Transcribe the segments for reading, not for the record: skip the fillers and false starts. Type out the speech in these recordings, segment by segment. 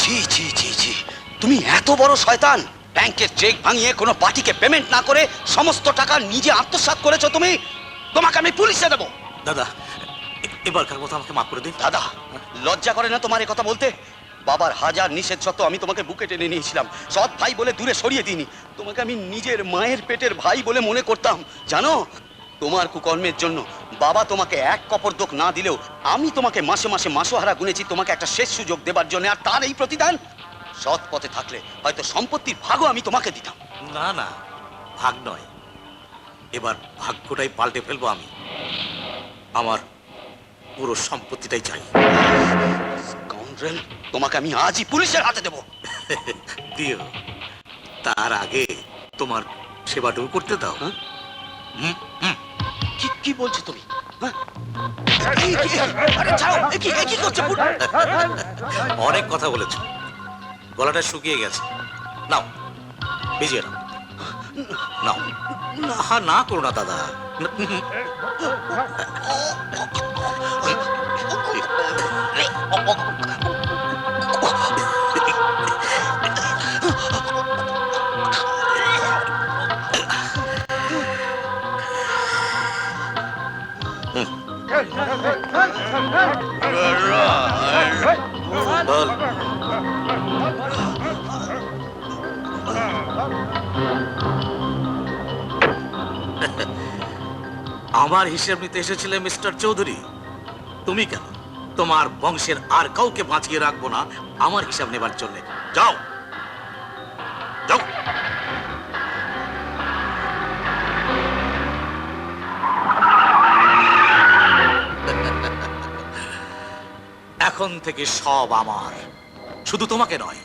ছি ছি ছি ছি, তুমি এত বড় শয়তান! ব্যাংকের চেক ভাঙিয়ে কোনো পার্টিকে পেমেন্ট না করে সমস্ত টাকা নিজে আত্মসাৎ করেছো তুমি। তোমাকে আমি পুলিশে দেবো। দাদা, এবারকার মতো আমাকে মাফ করে দিন। দাদা, লজ্জা করে না তোমার এ কথা বলতে? বাবার হাজার নিষেধ সত্ত্বেও আমি তোমাকে বুকে টেনে নিয়েছিলাম, সৎ ভাই বলে দূরে সরিয়ে দিইনি। তোমাকে আমি নিজের মায়ের পেটের ভাই বলে মনে করতাম। জানো, তোমার কুকর্মের জন্য বাবা তোমাকে এক কপর্দক না দিলেও আমি তোমাকে মাসে মাসে মাসোহারা গুনেছি তোমাকে একটা শেষ সুযোগ দেবার জন্য। আর তার এই প্রতিদান, সৎ পথে থাকলে হয়তো সম্পত্তির ভাগও আমি তোমাকে দিতাম। না না, ভাগ নয়, এবার ভাগ্যটাই পাল্টে ফেলবো আমি। আমার পুরো সম্পত্তিটাই চাই। স্কাউন্ড্রেল, তোমাকে আমি আজই পুলিশের হাতে দেবো। দিও, তার আগে তোমার সেবাটুকু করতে দাও। কি কি বলছো তুমি? আরে ছাড়ো, কি করছো? অনেক কথা বলেছো, গলাটা শুকিয়ে গেছে। নাও, ভিজিয়ে নাও। নাও, না না করো না দাদা। বল। আমার হিসেব নিতে এসেছিলে মিস্টার চৌধুরী? তুমি কেন? তোমার বংশের আর কাউকে বাঁচিয়ে রাখবো না আমার হিসাব নেবার জন্য। যাও যাও। এখন থেকে সব আমার, শুধু তোমাকে নয়,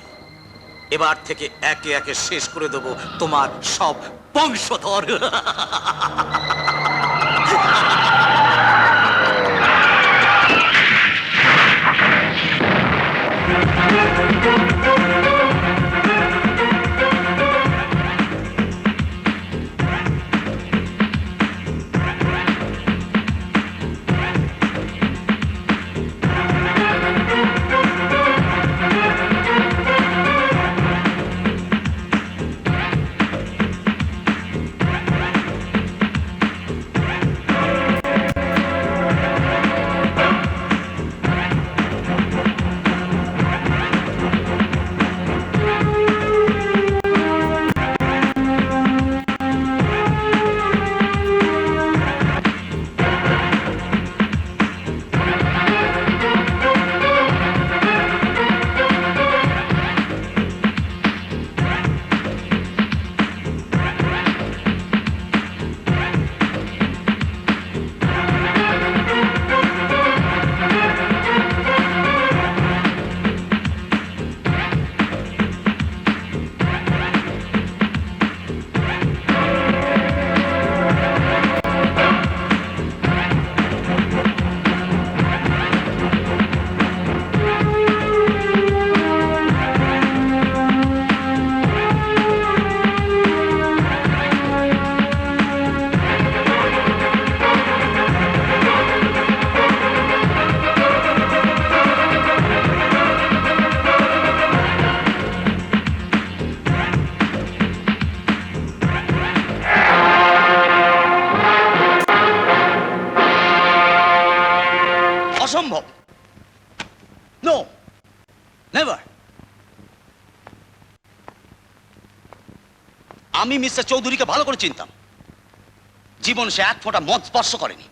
এবার থেকে একে একে শেষ করে দেবো তোমার সব বংশধর। অসম্ভব। No, never. আমি মিস্টার চৌধুরীকে ভালো করে চিনতাম। জীবন সে এক ফোঁটা মদ স্পর্শ করেনি,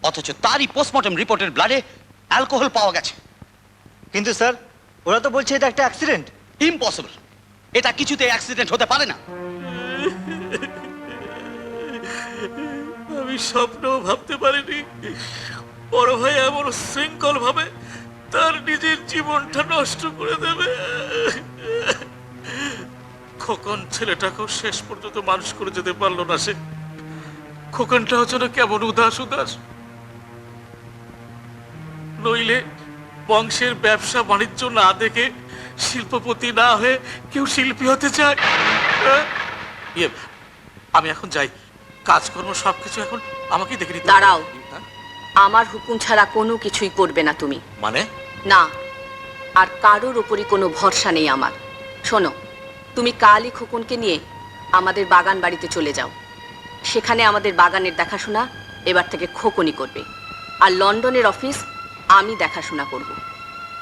অথচ তারই পোস্টমর্টম রিপোর্টের ব্লাডে অ্যালকোহল পাওয়া গেছে। কিন্তু স্যার, ওরা তো বলছে এটা একটা অ্যাক্সিডেন্ট। ইম্পসিবল, এটা কিছুতে অ্যাক্সিডেন্ট হতে পারে না। আমি স্বপ্নও ভাবতে পারিনি বড় ভাই এমন শৃঙ্খল ভাবে তার নিজের জীবনটা নষ্ট করে দেবে। খোকন ছেলেটাকেও শেষ পর্যন্ত মানুষ করে যেতে পারলো না সে। খোকনটাও যেন কেমন উদাস উদাস। নইলে বংশের ব্যবসা বাণিজ্য না দেখে, শিল্পপতি না হয়ে কেউ শিল্পী হতে চায়? আমি এখন যাই, কাজকর্ম সবকিছু এখন আমাকেই দেখে নিতে। দাঁড়াও, আমার হুকুম ছাড়া কোনো কিছুই করবে না তুমি। মানে? না, আর কারোর ওপরই কোনো ভরসা নেই আমার। শোনো, তুমি কালই খোকনকে নিয়ে আমাদের বাগান বাড়িতে চলে যাও। সেখানে আমাদের বাগানের দেখাশোনা এবার থেকে খোকনই করবে, আর লন্ডনের অফিস আমি দেখাশোনা করব।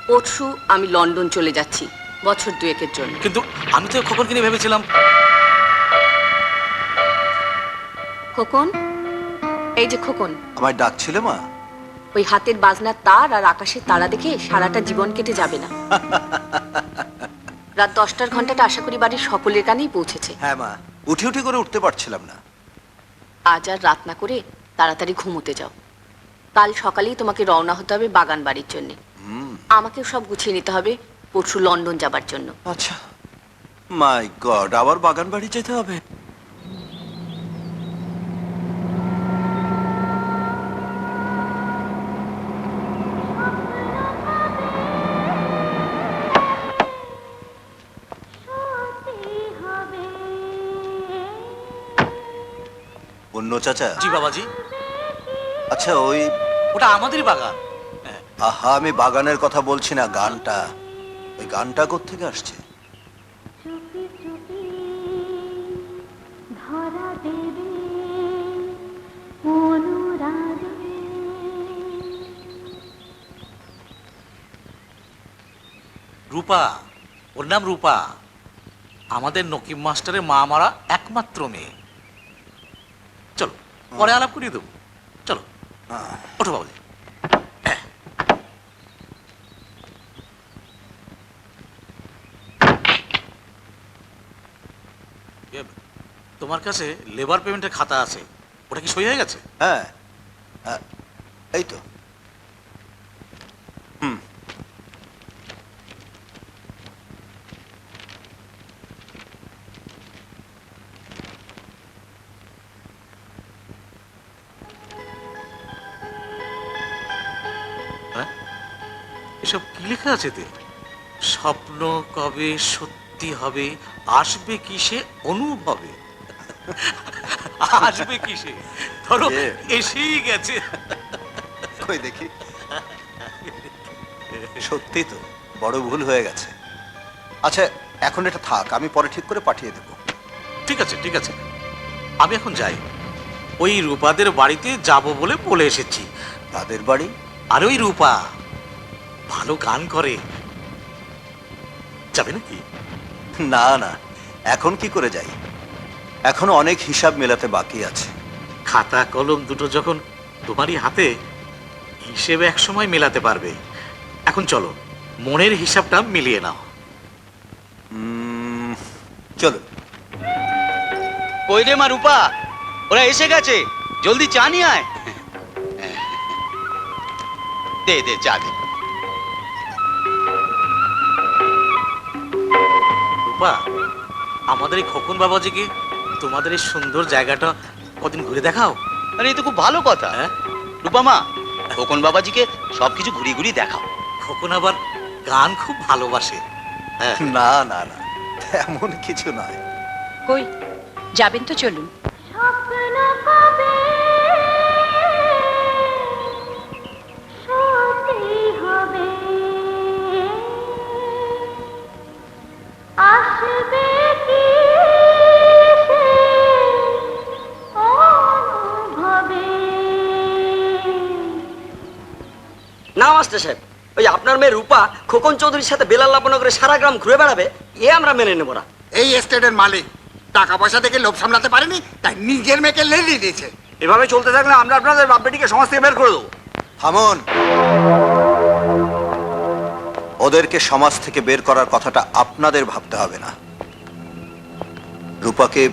পরশু আমি লন্ডন চলে যাচ্ছি বছর দুয়েকের জন্য। কিন্তু আমি তো খোকনকে নিয়ে ভেবেছিলাম। খোকন, এই যে খোকন, আমায় ডাকছিলে মা? ওই হাতের বাজনার তার আর আকাশের তারা দেখে সারাটা জীবন কেটে যাবে না। রাত 10টার ঘন্টাটা আশা করি বাড়ির সকলের কানেই পৌঁছেছে। হ্যাঁ মা, উঠি উঠি করে উঠতে পারছিলাম না। আজ আর রাত না করে তাড়াতাড়ি ঘুমোতে যাও। কাল সকালেই তোমাকে রওনা হতে হবে বাগান বাড়ির জন্য। আমাকেও সব গুছিয়ে নিতে হবে পরশু লন্ডন যাবার জন্য। আচ্ছা, মাই গড, আবার বাগান বাড়ি যেতে হবে? অন্য চাচা? জি বাবাজি। আচ্ছা, ওই ওটা আমাদেরই বাগান। হ্যাঁ। আহা, আমি বাগানের কথা বলছি না, গানটা। ওই গানটা কোত্থেকে আসছে? ধরা দেবে অনুরাগে। রূপা, ওর নাম রূপা। আমাদের নকিব মাস্টারের মা মারা একমাত্র মেয়ে। চলো পরে আলাপ করিয়ে দেবো। চলো ওঠো বাবুজি। তোমার কাছে লেবার পেমেন্টের খাতা আছে, ওটা কি সই হয়ে গেছে? হ্যাঁ, হ্যাঁ, এই তো। হুম। হ্যাঁ, এসব কি লেখা আছে তে? স্বপ্ন কবে সত্যি হবে, আসবে কিসে অনুভবে। আসবে কিসে, ধরো এসেই গেছে। কই দেখি। সত্যি তো, বড় ভুল হয়ে গেছে। আচ্ছা, এখন এটা থাক, আমি পরে ঠিক করে পাঠিয়ে দেবো। ঠিক আছে ঠিক আছে, আমি এখন যাই। ওই রূপাদের বাড়িতে যাব বলে বলে এসেছি। তাদের বাড়ি? আর ওই রূপা ভালো গান করে, যাবে নাকি? না না, এখন কি করে যাই? এখনো অনেক হিসাব মেলাতে বাকি আছে। খাতা কলম দুটো যখন তোমারই হাতে, হিসেবে এক সময় মেলাতে পারবে। এখন চলো মনের হিসাবটা মিলিয়ে নাও। চলো। কই রে মা রূপা, ওরা এসে গেছে, জলদি চা নিয়ে আয়। দে দে চা দে। রূপা, আমাদের এই খোকন বাবাজিকে তোমাদের এই সুন্দর জায়গাটা কদিন ঘুরে দেখাও। আরে এই তো খুব ভালো কথা। হ্যাঁ, রূপা মা, খোকন বাবাজিকে সবকিছু ঘুরিয়ে ঘুরিয়ে দেখাও। খোকন আবার গান খুব ভালোবাসে। হ্যাঁ, না না না, এমন কিছু নয়। কই যাবেন তো চলুন। স্বপ্ন কবে সত্যি হবে, আসবে কি সে অনুভবে। না মাস্টার সাহেব, ওই আপনার মেয়ে রূপা খোকন চৌধুরীর সাথে বেলাল্লাপনা করে সারা গ্রাম ঘুরে বেড়াবে, এ আমরা মেনে নেব না। এই এস্টেটের মালিক টাকা পয়সা থেকে লোভ সামলাতে পারেনি, তাই নিজের মেয়েকে লেলিয়ে দিয়েছে। এভাবে চলতে থাকলে আমরা আপনাদের বাপ বেটিকে সমাজ থেকে বের করে দেবো। থামুন। ওদেরকে সমাজ থেকে বের করার কথাটা আপনাদের ভাবতে হবে না। রূপাকে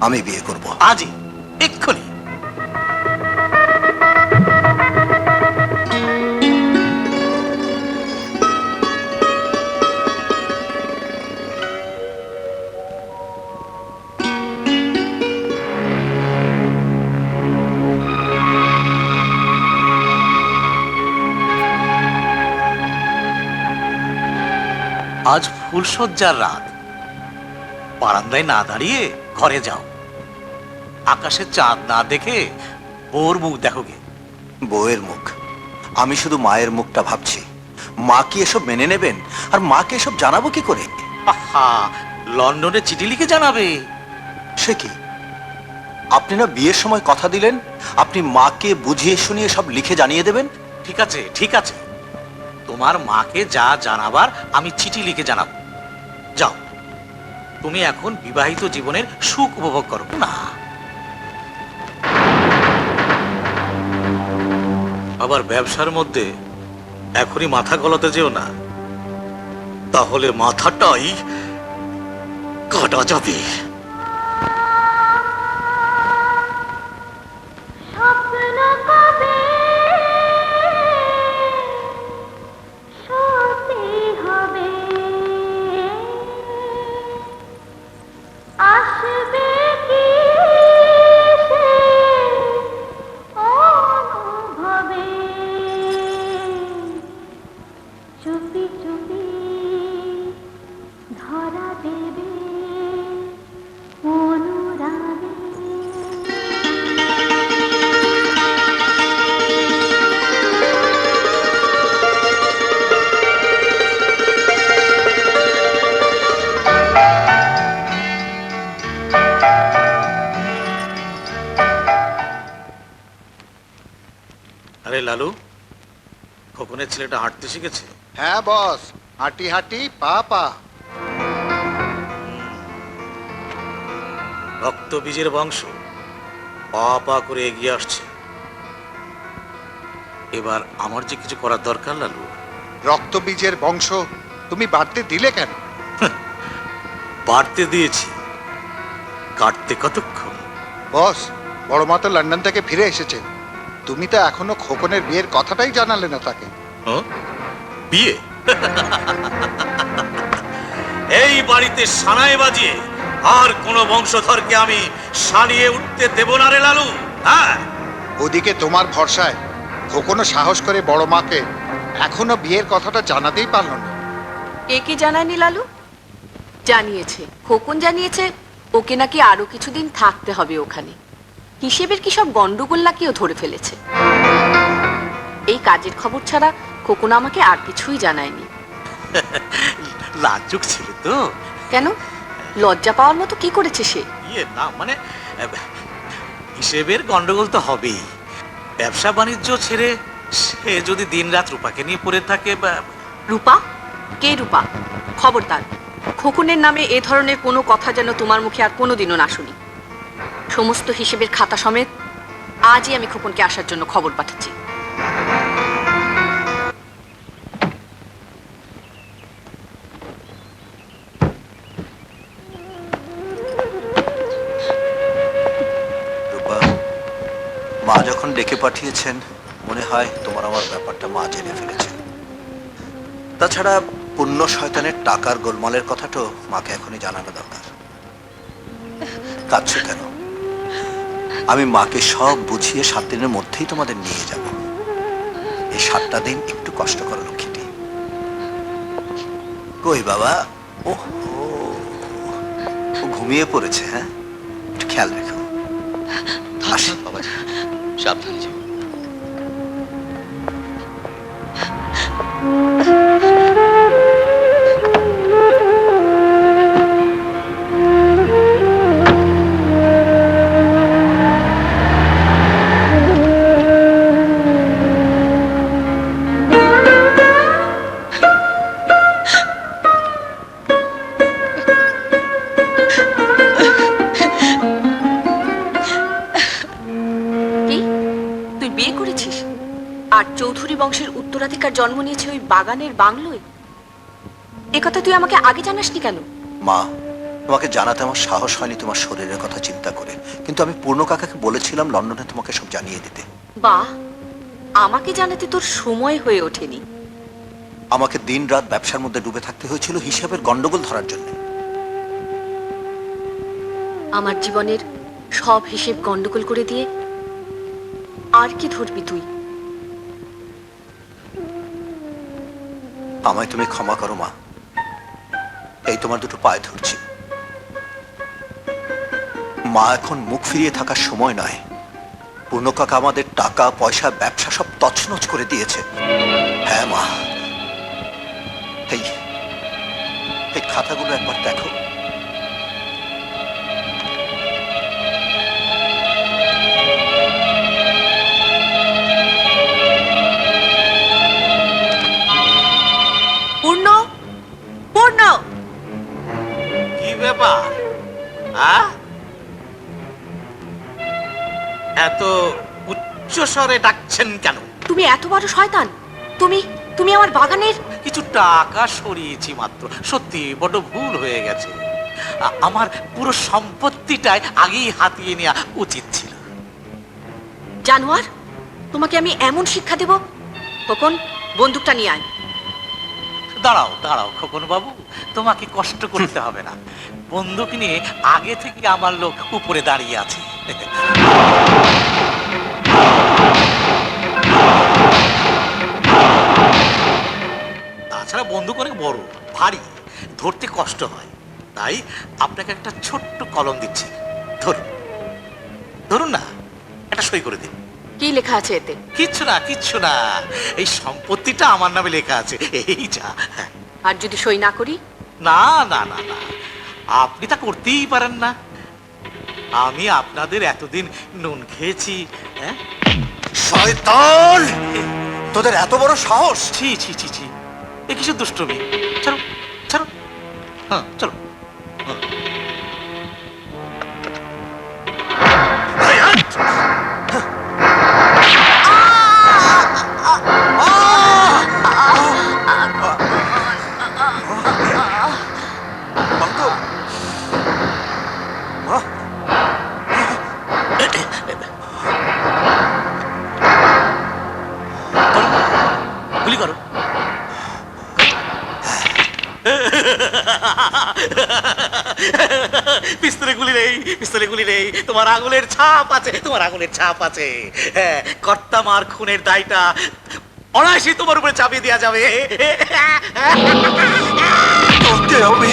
আমি বিয়ে করব। আজই, এক্ষুনি। আজ ফুলশয্যার রাত, বারান্দায় না দাঁড়িয়ে ঘরে যাও। আকাশে চাঁদ না দেখে ওর মুখ দেখো গে। বউয়ের মুখ? আমি শুধু মায়ের মুখটা ভাবছি। মা কি এসব মেনে নেবেন? আর মাকে এসব জানাবো কি করে? আহা, লন্ডনে চিঠি লিখে জানাবে। সে কি? আপনি না বিয়ের সময় কথা দিলেন আপনি মাকে বুঝিয়ে শুনিয়ে সব লিখে জানিয়ে দেবেন? ঠিক আছে, ঠিক আছে, তোমার মাকে যা জানাবার আমি চিঠি লিখে জানাবো। যাও, তুমি এখন বিবাহিত জীবনের সুখ উপভোগ করো না। আবার ব্যবসার মধ্যে এখনই মাথা গলাতে যেও না, তাহলে মাথাটাই কাটা যাবে। স্বপ্ন কবে সত্যি হবে, আসবে কি সে অনুভবে, চুপি চুপি ধরা দেবে অনুরাগে। আরে লালু, খোকনের ছেলেটা হাঁটতে শিখেছে? হ্যাঁ বস, হাঁটি হাঁটি পা পা। রক্ত বীজের বংশ পা পা করে এগিয়ে আসছে। এবার আমার যে কিছু করার দরকার লালু। রক্তবীজের বংশ তুমি বাড়তে দিলে কেন? বাড়তে দিয়েছি, কাটতে কতক্ষণ? বস, বড় মা তো লন্ডন থেকে ফিরে এসেছে। তুমি তো এখনো খোকনের বিয়ের কথাটাই জানালে না তাকে। হ্যাঁ? বিয়ে? এই বাড়িতে সানাই বাজিয়ে আর কোন বংশধরকে আমি সানিয়ে উঠতে দেব না রে লালু। হ্যাঁ, ওদিকে তোমার ভরসায় খোকনও সাহস করে বড় মাকে এখনো বিয়ের কথাটা জানাতেই পারল না। কে কি জানায়নি লালু? জানিয়েছে, খোকন জানিয়েছে ওকে নাকি আরো কিছুদিন থাকতে হবে ওখানে। হিসেবের কি সব গন্ডগোল নাকিও ধরে ফেলেছে। এই কাজের খবর ছাড়া খোকন আমাকে আর কিছুই জানায়নি। লাজুক ছেলে তো। কেন, লজ্জা পাওয়ার মতো কি করেছে সে? ইয়ে না মানে, হিসেবের গন্ডগোল তো হবেই। ব্যবসা বাণিজ্য ছেড়ে সে যদি দিনরাত রূপাকে নিয়ে পড়ে থাকে। রূপা? কে রূপা? খবরদার, খোকনের নামে এ ধরনের কোনো কথা যেন তোমার মুখে আর কোনোদিনও না শুনি। সমস্ত হিসেবের খাতা সমেত আজই আমি খোকনকে আসার জন্য খবর পাঠাচ্ছি। রূপা, মা যখন ডেকে পাঠিয়েছেন মনে হয় তোমার আমার ব্যাপারটা মা জেনে ফেলেছেন। তাছাড়া পুণ্য শয়তানের টাকার গোলমালের কথাটাও মাকে এখনই জানানো দরকার। কাঁদছো কেন? আমি মাকে সব বুঝিয়ে 7 দিনের মধ্যেই তোমাদের নিয়ে যাব। এই 7টা দিন একটু কষ্ট করো লক্ষ্মীটি। কই বাবা? ও ঘুমিয়ে পড়েছে। হ্যাঁ, একটু খেয়াল রেখো। আসি বাবাজি, সাবধানে যাও। কি, তুই বিয়ে করেছিস আর চৌধুরী বংশের উত্তরাধিকার জন্ম নিয়েছে ওই বাগানের বাংলোয়? একথা তুই আমাকে আগে জানাসনি কেন? মা, তোমাকে জানাতে আমার সাহস হয়নি তোমার শরীরের কথা চিন্তা করে, কিন্তু আমি পূর্ণ কাকাকে বলেছিলাম লন্ডনে তোমাকে সব জানিয়ে দিতে। বাহ, আমাকে জানাতে তোর সময় হয়ে ওঠেনি। আমাকে দিন রাত ব্যবসার মধ্যে ডুবে থাকতে হয়েছিল হিসাবের গন্ডগোল ধরার জন্য। আমার জীবনের সব হিসেব গন্ডগোল করে দিয়ে আর কি ধরবি তুই? আমায় তুমি ক্ষমা করো মা, এই তোমার দুটো পায়ে ধরছি। মা, এখন মুখ ফিরিয়ে থাকার সময় নয়। পূর্ণ কাকা আমাদের টাকা পয়সা ব্যবসা সব তছনছ করে দিয়েছে। হ্যাঁ মা, এই এই খাতাগুলো একবার দেখো। পূর্ণ, পূর্ণ, কি ব্যাপার? এত উচ্চ স্বরে ডাকছেন কেন? তুমি এত বড় শয়তান! তুমি তুমি আমার বাগানের কিছু টাকা সরিয়েছি মাত্র। সত্যি বড় ভুল হয়ে গেছে। আমার পুরো সম্পত্তিটাই আগেই হাতিয়ে নেওয়া উচিত ছিল। জানোয়ার! তোমাকে আমি এমন শিক্ষা দেব। খোকন, বন্দুকটা নিয়ে আয়। দাঁড়াও দাঁড়াও খোকন বাবু, তোমাকে কষ্ট করতে হবে না। বন্দুক নিয়ে আগে থেকে আমার লোক উপরে দাঁড়িয়ে আছে। তাছাড়া বন্দুক অনেক বড়, ভারী, ধরতে কষ্ট হয়। তাই আপনাকে একটা ছোট্ট কলম দিচ্ছি, ধরুন। ধরুন না, একটা সই করে দিন। কি লেখা আছে এতে? কিচ্ছু না, কিচ্ছু না। এই সম্পত্তিটা আমার নামে লেখা আছে, এই যা। আর যদি সই না করি? না না না না, আপনি তা করতেই পারেন না। আমি আপনাদের এতদিন নুন খেয়েছি। হ্যাঁ, শয়তান, তোদের এত বড় সাহস! ছি ছি ছি ছি, এ কিসের দুষ্টমি! চলো চলো, হ্যাঁ চলো। গুলি করো। পিস্তলে গুলি নেই, পিস্তলে গুলি নেই। তোমার আঙুলের ছাপ আছে, তোমার আঙুলের ছাপ আছে। হ্যাঁ, কর্তা মার খুনের দায়টা অনায়াসই তোমার উপরে চাপিয়ে দেওয়া যাবে। তোকে আমি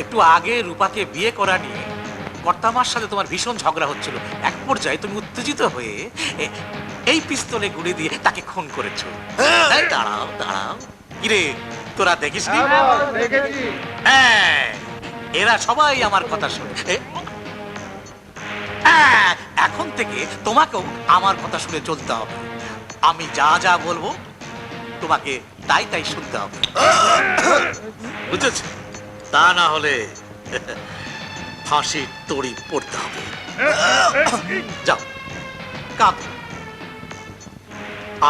একটু আগে রূপাকে বিয়ে করা নিয়ে কর্তামার সাথে তোমার ভীষণ ঝগড়া হচ্ছিল। এক পর্যায়ে তুমি উত্তেজিত হয়ে এই পিস্তলে গুলি দিয়ে তাকে খুন করেছো। এই দাঁড়াও দাঁড়াও, কিরে তোরা দেখিস নি? হ্যাঁ, এরা সবাই আমার কথা শোনে। হ্যাঁ, এখন থেকে তোমাকেও আমার কথা শুনে চলতে হবে। আমি যা যা বলবো তোমাকে তাই তাই শুনতে হবে, বুঝেছ? তা না হলে ফাঁসির তড়ি পড়তে হবে। যাও কাঁদো,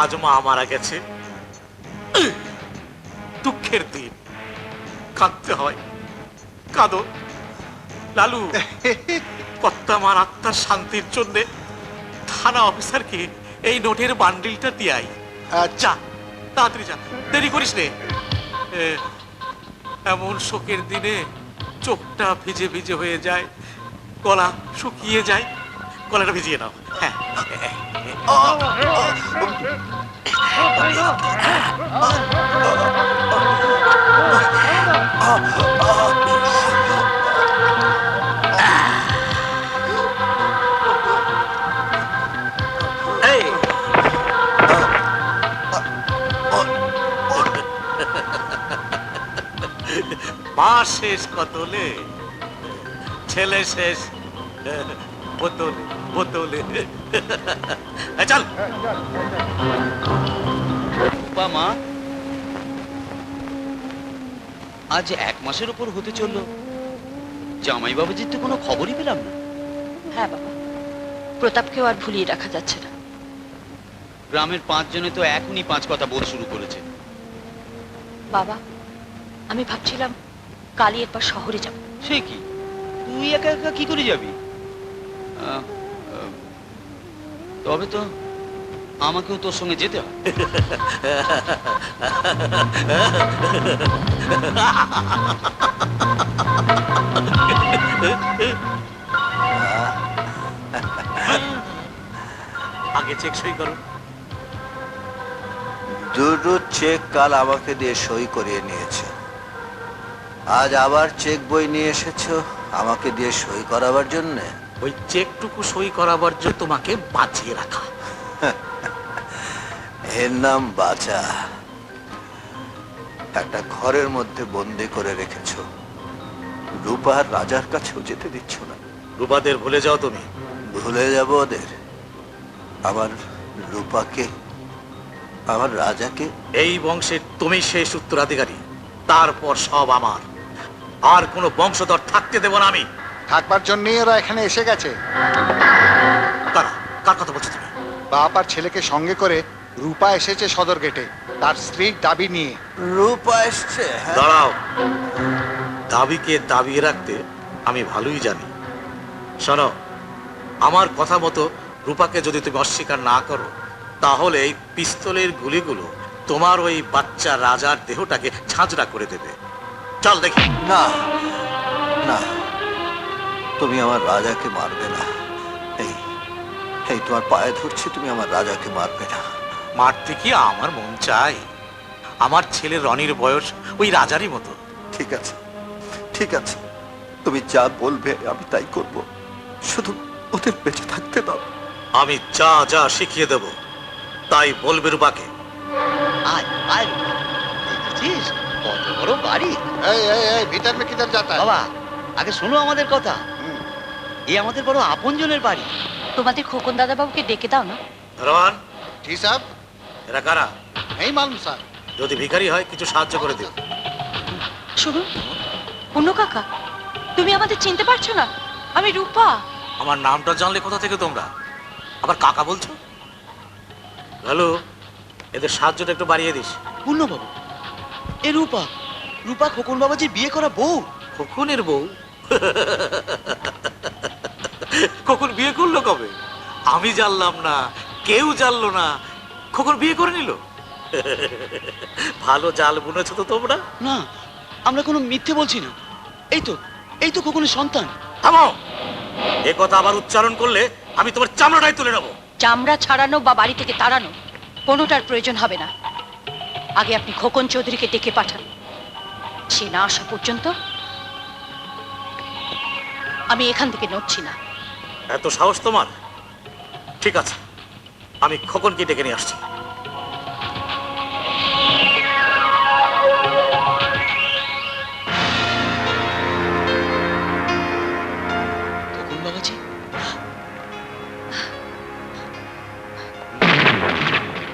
আজ মা মারা গেছে, দুঃখের দিন, কাঁদতে হয়, কাঁদো। লালু, কর্তা মার আত্মার শান্তির জন্য থানা অফিসারকে এই নোটের বান্ডিলটা দিয়ে আই। যা তাড়াতাড়ি যা, দেরি করিস নে। এমন শোকের দিনে চোখটা ভিজে ভিজে হয়ে যায়, গলা শুকিয়ে যায়। গলাটা ভিজিয়ে নাও। হ্যাঁ, এই মা শেষ কতলে, ছেলে শেষ বোতলে বোতলে। চল মা, আজ 1 মাসের উপর হতে চললো, জামাই বাবুজির তো কোনো খবরই পেলাম না। হ্যাঁ বাবা, প্রতাপকেও আর ভুলিয়ে রাখা যাচ্ছে না। গ্রামের 5 জনে তো এখনই 5 কথা বল শুরু করেছে। বাবা, আমি ভাবছিলাম কালই এরপর শহরে যাব। সে কি, তুই একা একা কি করে যাবি? তবে তো আমাকেও তোর সঙ্গে যেতে হয়। আগে চেক সই করো। দুটো চেক কাল আমাকে দিয়ে সই করিয়ে নিয়েছে, আজ আবার চেক বই নিয়ে এসেছো আমাকে দিয়ে সই করাবার জন্যে। ওই চেকটুকু সই করাবার জন্য তোমাকে বাঁচিয়ে রাখা। এর নাম বাঁচা। একটা ঘরের মধ্যে বন্দি করে রেখেছো, রূপার রাজার কাছেও যেতে দিচ্ছ না। রূপাদের ভুলে যাও তুমি। ভুলে যাব ওদের? আমার রূপাকে, আমার রাজাকে? এই বংশের তুমি শেষ উত্তরাধিকারী, তারপর সব আমার। আর কোনো বংশধর থাকতে দেব না আমি। থাকবার জন্যই ওরা এখানে এসে গেছে। কারা? কার কথা বলছো তুমি? বাপ আর ছেলেকে সঙ্গে করে রূপা এসেছে সদর গেটে তার স্ত্রীর দাবি নিয়ে। রূপা এসছে? হ্যাঁ। দাঁড়াও, দাবিকে দাবিয়ে রাখতে আমি ভালোই জানি। শোনো, আমার কথা মতো রূপাকে যদি তুমি অস্বীকার না করো, তাহলে এই পিস্তলের গুলিগুলো তোমার ওই বাচ্চা রাজার দেহটাকে ঝাঁঝরা করে দেবে। চল দেখি। না না, তুমি আমার রাজাকে মারবে না। এই এই তোমার পায়ে ধরছি, তুমি আমার রাজাকে মারবে না। মারতে কি আমার মন চাই? আমার ছেলে রনির বয়স ওই রাজারই মতো। ঠিক আছে, ঠিক আছে, তুমি যা বলবে আমি তাই করব, শুধু ওদের বেঁচে থাকতে দাও। আমি যা যা শিখিয়ে দেব তাই বলবে রূপাকে। আয় আয় রূপা, দেখেছিস কত বড় বাড়ি। এই এই এই ভিতর মে কিধর যাতা है? বাবা আগে শোনো আমাদের কথা, এই আমাদের বড় আপনজনের বাড়ি। তোমাদের খোকন দাদাবাবুকে ডেকে দাও না। রন, जी साहब, এরা কারা? नहीं मालूम सर। যদি ভিখারি হয় কিছু সাহায্য করে দিও। শুনুন, পুনু কাকা, তুমি আমাদের চিনতে পারছো না? আমি রূপা। আমার নামটা জানলে কোথা থেকে তোমরা? আবার কাকা বলছো? হ্যালো, এদের সাহায্যটা একটু বাড়িয়ে দিস। পূর্ণবাবু, এ রূপা, রূপা খোকন বাবাজির বিয়ে করা বউ। খোকনের বউ? খোকন বিয়ে করলো কবে? আমি জানলাম না, কেউ জানলো না। খোকন বিয়ে করে নিল? ভালো জাল বুনেছো তো তোমরা। না, আমরা কোনো মিথ্যে বলছি না। এই তো খোকনের সন্তান। থামো, এ কথা আবার উচ্চারণ করলে আমি তোমার চামড়াটাই তুলে নেবো। চামড়া ছাড়ানো বা বাড়ি থেকে তাড়ানো কোনোটার প্রয়োজন হবে না। আগে আপনি খোকন চৌধুরীকে ডেকে পাঠান। সে না আসা পর্যন্ত আমি এখান থেকে নড়ছি না। এত সাহস তোমার? ঠিক আছে, আমি খোকনকে ডেকে নিয়ে আসছি। খোকন বাবাজি,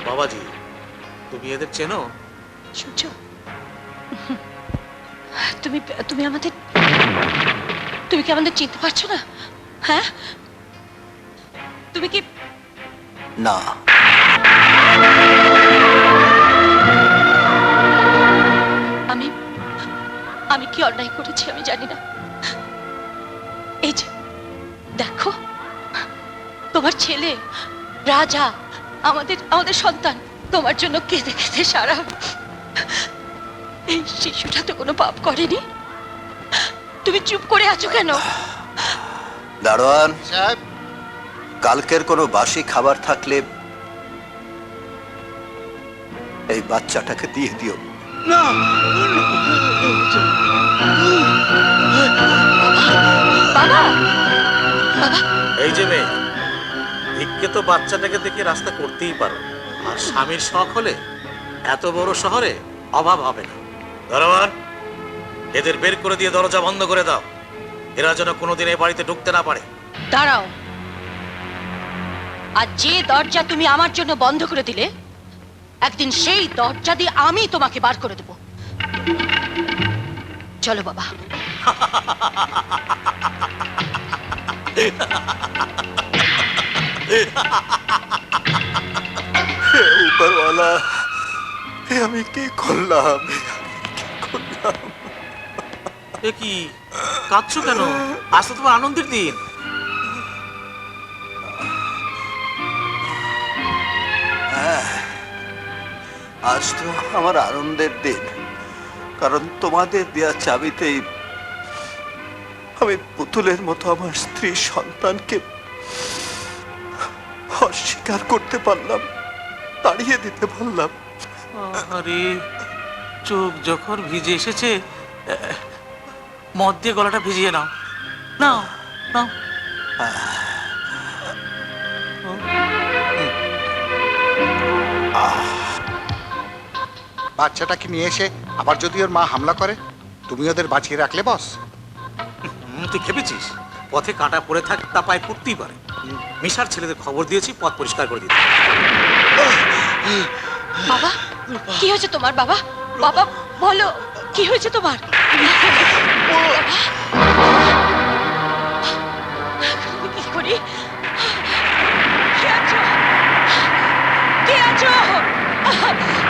বাবাজি, তুমি এদের চেনো? সূর্য, তুমি তুমি আমাদের তুমি কি আমাদের চিনতে পারছো না? হ্যাঁ, তুমি কি? না, আমি আমি কি অন্যায় করেছি আমি জানি না। এই যে দেখো, তোমার ছেলে রাজা, আমাদের আমাদের সন্তান, তোমার জন্য কেঁদে কেঁদে সারা। এই শিশুটা তো কোনো পাপ করেনি। তুমি চুপ করে আছো কেন? দারোয়ান साहब, কালকের কোনো বাসি খাবার থাকলে এই বাচ্চাটাকে দিয়ে দিও। না, বাবা, বাবা, এই যে মেয়ে, ভিক্ষে তো বাচ্চাটাকে দেখে রাস্তা করতেই পারো, আর স্বামীর শখ হলে এত বড় শহরে অভাব হবে না। দারোয়ান, এদের বের করে দিয়ে দরজা বন্ধ করে দাও। এরা যেন কোনোদিন এই বাড়িতে ঢুকতে না পারে। দাঁড়াও। আর যে দরজা তুমি আমার জন্য বন্ধ করে দিলে, একদিন সেই দরজা দিয়ে আমি তোমাকে বার করে দেব। চলো বাবা। উপরওয়ালা, আমি কি করলাম? এ কি কাঁদছো কেন? আজ তো তোমার আনন্দের দিন। আজ তো আমার আনন্দের দিন, কারণ তোমাদের দেয়া চাবিতেই আমি পুতুলের মতো আমার স্ত্রী সন্তানকে অস্বীকার করতে পারলাম, তাড়িয়ে দিতে পারলাম। আরে চোখ যখন ভিজে এসেছে, মদ দিয়ে গলাটা ভিজিয়ে নাও। নাও নাও। বাচ্চাটাকে নিয়ে এসে আবার যদি ওর মা হামলা করে, তুমি ওদের বাঁচিয়ে রাখলে বস? তুই খেপেছিস? পথে কাঁটা পড়ে থাক, তা পায়ে ফুটতেই পারে। মিশার ছেলেদের খবর দিয়েছি পথ পরিষ্কার করে দিতে। বাবা কি হয়েছে তোমার? বাবা বাবা বলো কি হয়েছে তোমার? আমি কি করি? কে আছো? কে আছো?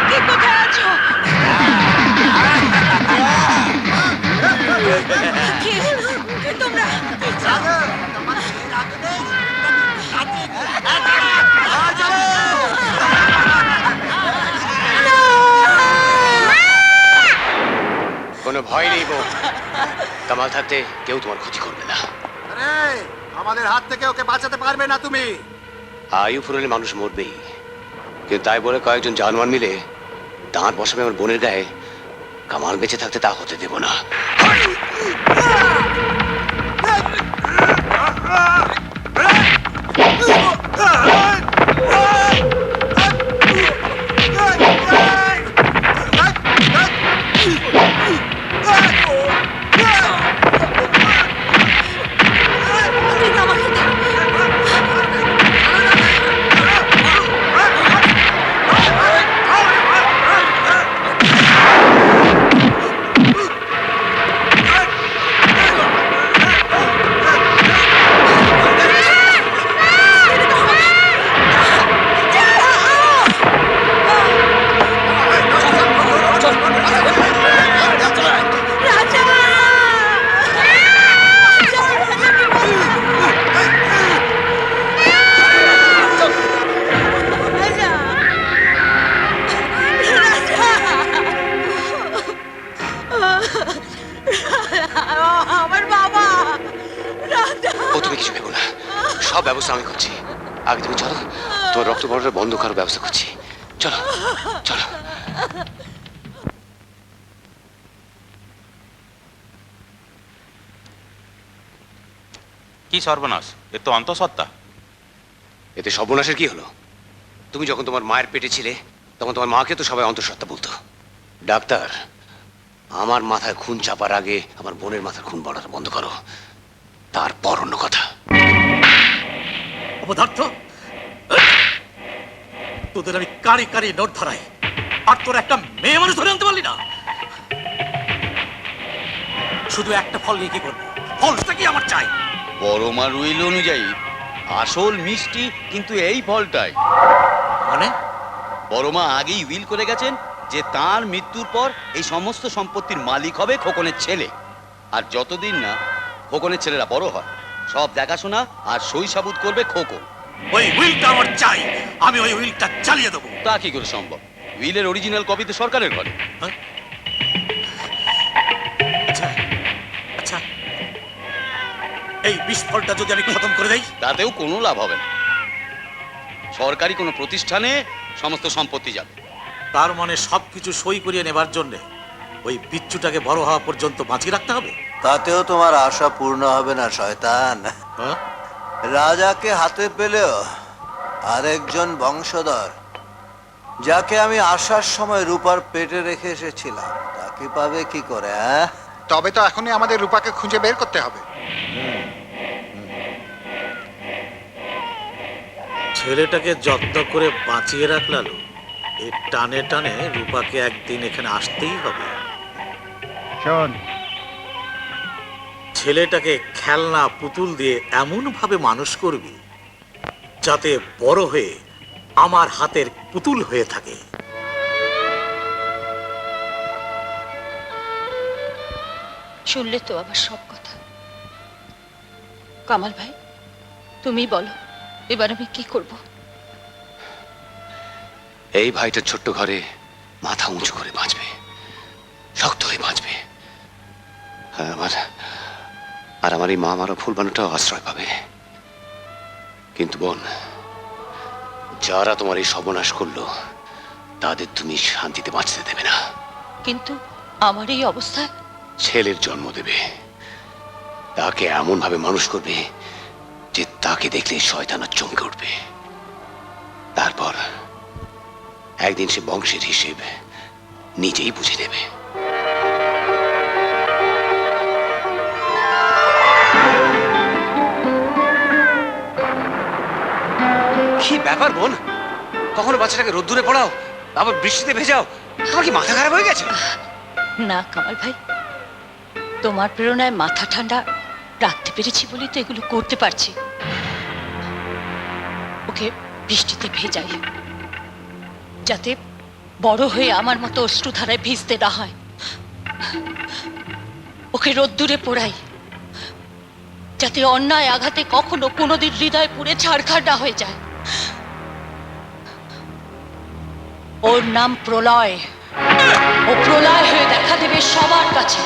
কে কোথায় আছো? কে তোমরা? কোনো ভয় নেই বউ, কামাল থাকতে কেউ তোমার ক্ষতি করবে না। আরে আমাদের হাত থেকে ওকে বাঁচাতে পারবে না তুমি। আয়ু ফুরলে মানুষ মরবেই, কিন্তু তাই বলে কয়েকজন জানোয়ার মিলে দাঁত বসাবে আমার বোনের গায়ে। কামাল বেঁচে থাকতে তা হতে দেব না। তুমি কিছু ভেবো না, সব ব্যবস্থা আমি করছি। আগে তুমি চলো, তোমার রক্ত বড়টা বন্ধ করার ব্যবস্থা করছি। চলো চলো। কি সর্বনাশ! এ তো অন্তঃসত্ত্বা। এতে সর্বনাশের কি হলো? তুমি যখন তোমার মায়ের পেটে ছিলে তখন তোমার মাকে তো সবাই অন্তঃসত্ত্বা বলতো। ডাক্তার, আমার মাথায় খুন চাপার আগে আমার বোনের মাথার খুন বাড়াটা বন্ধ করো, তারপর অন্য কথা। অপদার্থ, তোদের আমি কারি কারি নোট ধরাই, আর তোর একটা মেয়ে মানুষ ধরে আনতে পারলি না। শুধু একটা ফল নিয়ে কি করবো? ফলটা কি আমার চাই? বড় মার উইল অনুযায়ী আসল মিষ্টি কিন্তু এই ফলটাই। মানে বড় মা আগেই উইল করে গেছেন যে তার মৃত্যুর পর এই সমস্ত সম্পত্তির মালিক হবে খোকনের ছেলে। আর যতদিন না খোকনের ছেলেরা বড় হয়, সব দেখাশোনা আর শৈশাবুত করবে খোকন। ওই উইলটা আমার চাই, আমি ওই উইলটা চালিয়ে দেবো। তা কি করে সম্ভব? উইলের অরিজিনাল কপি তো সরকারের ঘরে। আচ্ছা আচ্ছা, এই বিস্ফোরণটা যদি আমি খতম করে দেই, তাতেও কোনো লাভ হবে না। সরকারি কোনো প্রতিষ্ঠানে সমস্ত সম্পত্তি যাবে। তার মানে সবকিছু সই করিয়ে নেবার জন্য ওই বিচ্ছুটাকে বড় হওয়া পর্যন্ত বাঁচিয়ে রাখতে হবে। তাতেও তোমার আশা পূর্ণ হবে না শয়তান। হ্যাঁ? রাজাকে হাতে পেলেও আরেকজন বংশধর, যাকে আমি আসার সময় রূপার পেটে রেখে এসেছিলাম, তাকে পাবে কি করে? তবে তো এখনই আমাদের রূপাকে খুঁজে বের করতে হবে। ছেলেটাকে যত্ন করে বাঁচিয়ে রাখলালো, এই টানে টানে রূপাকে একদিন এখানে আসতেই হবে। শোন, ছেলেটাকে খেলনা পুতুল দিয়ে এমন ভাবে মানুষ করবি যাতে বড় হয়ে আমার হাতের পুতুল হয়ে থাকে। শুনলে তো আবার সব কথা। কামাল ভাই, তুমি বলো এবার আমি কি করব? এই ভাইটার ছোট্ট ঘরে মাথা উঁচু করে বাঁচবে, শক্ত হয়ে বাঁচবে। আর আমার এই মা মারা ফুল বানুটাও আশ্রয় পাবে। কিন্তু বোন, যারা তোমার এই সর্বনাশ করলো তাদের তুমি শান্তিতে বাঁচতে দেবে না। কিন্তু আমার এই অবস্থায় ছেলের জন্ম দেবে, তাকে এমন ভাবে মানুষ করবে যে তাকে দেখলে শয়তানা চমকে উঠবে। তারপর একদিন সে বংশের হিসেব নিজেই বুঝে নেবে। কি ব্যাপার বোন, কখনো বাচ্চাটাকে রোদ্দুরে পড়াও, আবার বৃষ্টিতে ভেজাও, তোমার কি মাথা খারাপ হয়ে গেছে? না কামাল ভাই, তোমার প্রেরণায় মাথা ঠান্ডা রাখতে পেরেছি বলেই তো এগুলো করতে পারছি। ওকে বৃষ্টিতে ভেজাই, যাতে বড় হয়ে আমার মতো অশ্রুধারায় ভিজতে না হয়। ওকে রোদ্দুরে পোড়াই, যাতে অন্যায় আঘাতে কখনো কোনোদিন হৃদয় পুড়ে ছাড়খাড় না হয়ে যায়। ওর নাম প্রলয়। ও প্রলয় হয়ে দেখা দেবে সবার কাছে।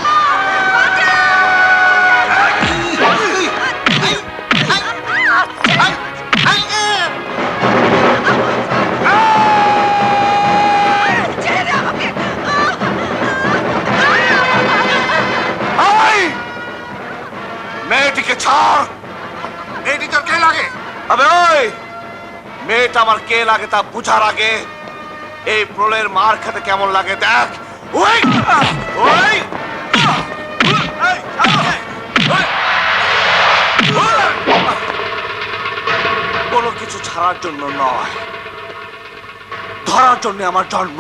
মেয়েটিকে ছাড়। মেয়েটি তোর কে লাগে? আবে ওই মেয়েটা আমার কে লাগে তা বুঝার আগে এই প্রলয়ের মার খেতে কেমন লাগে দেখ। ওই ওই কোনো কিছু ছাড়ার জন্য নয়, ধরার জন্য আমার জন্ম।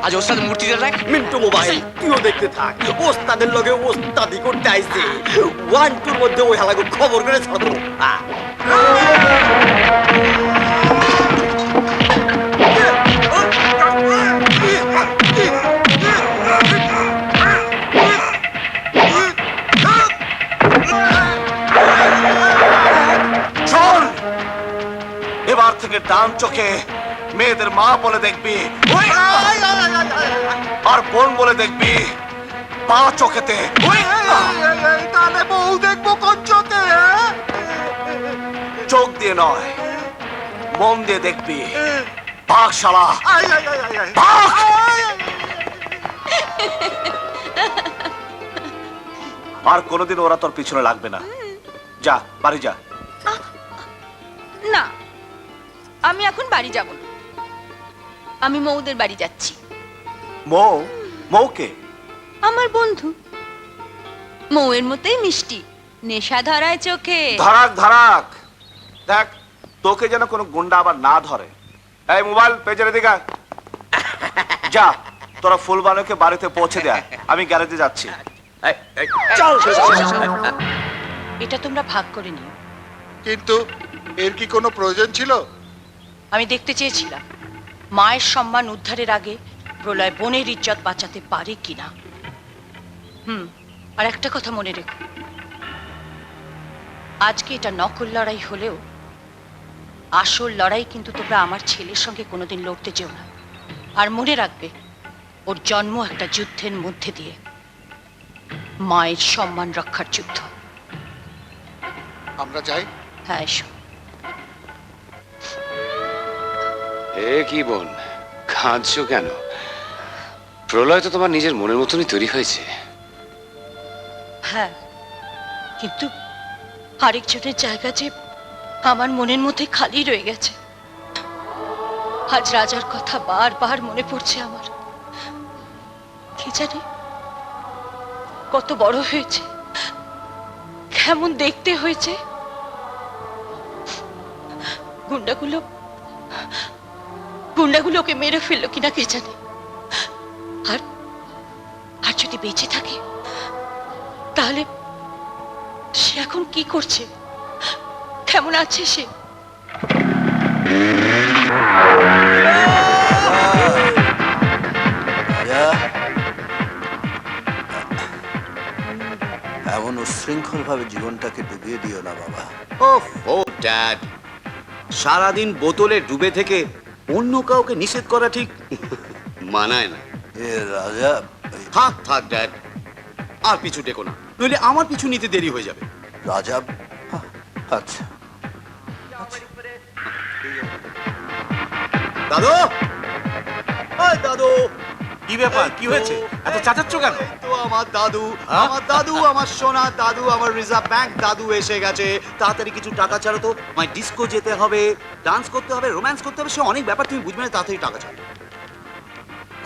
আজ ওর সাথে মূর্তিটা দেখ। মিন্টু মোবাইল, তুইও দেখতে থাক। ওস্তাদের লগে ওস্তাদি করতে আইছে। 1-2 মধ্যে ওই হালাকে খবর করে ছাড়বো। চল, এবার থেকে ডান চোখে মেয়েদের মা বলে দেখবি, আর বোন বলে দেখবি পা চোখেতে। তাহলে বউ দেখবো কোন চোখে? চোখ দিয়ে নয়, মন দিয়ে দেখবি। ভাগ শালা, ভাগ। আর কোনোদিন ওরা তোর পিছনে লাগবে না। যা বাড়ি যা। না, আমি এখন বাড়ি যাব না। আমি মৌদের বাড়ি যাচ্ছি। মৌ? মৌকে? আমার বন্ধু। মৌয়ের মতোই মিষ্টি, নেশা ধরায় চোখে। ধরাক ধরাক। দেখ তোকে যেন কোনো গুন্ডা আবার না ধরে। এই মোবাইল পেজের দিকে আয়। যা তোরা ফুলবানুকে বাড়িতে পৌঁছে দেয়, আমি গ্যারেজে যাচ্ছি। এটা তোমরা ভাগ করে নিও। কিন্তু এর কি কোনো প্রয়োজন ছিল? আমি দেখতে চেয়েছিলাম মায়ের সম্মান উদ্ধারের আগে প্রলয় বোনের ইজ্জত বাঁচাতে পারে কিনা। আর একটা কথা মনে রেখো, আজকে এটা নকল লড়াই হলেও আসল লড়াই কিন্তু তোমরা আমার ছেলের সঙ্গে কোনোদিন লড়তে যেও না। আর মনে রাখবে, ওর জন্ম একটা যুদ্ধের মধ্যে দিয়ে, মায়ের সম্মান রক্ষার যুদ্ধ। আমরা যাই। হ্যাঁ এসো। এ কি বোন, কাঁদছো কেন? প্রলয় তো তোমার নিজের মনের মতনই তৈরি হয়েছে। হ্যাঁ, কিন্তু আরেকজনের জায়গা যে আমার মনের মধ্যে খালি রয়ে গেছে। আজ রাজার কথা বারবার মনে পড়ছে আমার। কি জানি কত বড় হয়েছে, কেমন দেখতে হয়েছে। গুন্ডাগুলো ওকে মেরে ফেললো কিনা কে জানে। আর আর যদি বেঁচে থাকে তাহলে সে এখন কি করছে, কেমন আছে সে? এমন উশৃঙ্খল ভাবে জীবনটাকে ডুবিয়ে দিও না বাবা। ও ড্যাড, সারাদিন বোতলে ডুবে থেকে অন্য কাউকে নিষেধ করা ঠিক মানায় না। এ রাজা, থাক থাক ড্যাড, আর পিছু ডেকো না, নইলে আমার পিছু নিতে দেরি হয়ে যাবে। রাজা, আচ্ছা। দাদু, ওই দাদু, কি ব্যাপার, কি হয়েছে, এত চাচাচ্ছ কেন? তো আমার দাদু, হ্যাঁ? আমার দাদু, আমার সোনা দাদু, আমার রিজার্ভ ব্যাংক দাদু এসে গেছে। তাড়াতাড়ি কিছু টাকা ছাড়ো তো, মানে ডিস্কো যেতে হবে, ডান্স করতে হবে, রোম্যান্স করতে হবে, সে অনেক ব্যাপার তুমি বুঝবে না, তাড়াতাড়ি টাকা ছাড়ো।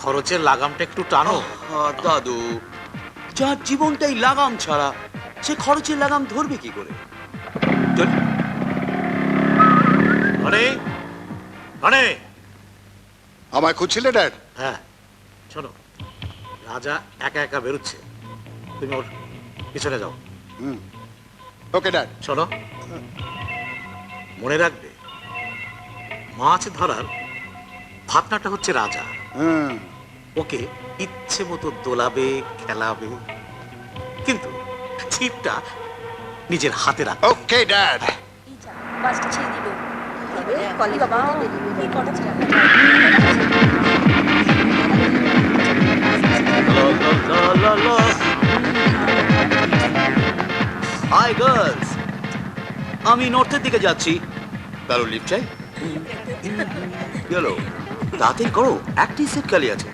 খরচের লাগামটা একটু টানো। দাদু, যার জীবনটাই লাগাম ছাড়া, সে খরচের লাগাম ধরবে কি করে? চল। মানে মানে আমায় খুঁজছিলে ড্যাড? হ্যাঁ, শোনো, রাজা একা একা বেরোচ্ছে, তুমি ওর পিছনে যাও। Okay dad. শোনো, মনে রাখবে, মাছ ধরার ভাবনাটা হচ্ছে রাজা। ওকে ইচ্ছে মতো দোলাবে, খেলাবে, কিন্তু ছিপটা নিজের হাতে রাখবে। Okay dad. বাসটা ছেড়ে দিল কলি বাবা কি কটা হাই গার্লস, আমি নর্থের দিকে যাচ্ছি, কারো লিফট চাই? গেল, তাড়াতাড়ি করো, একটি সিট খালি আছে।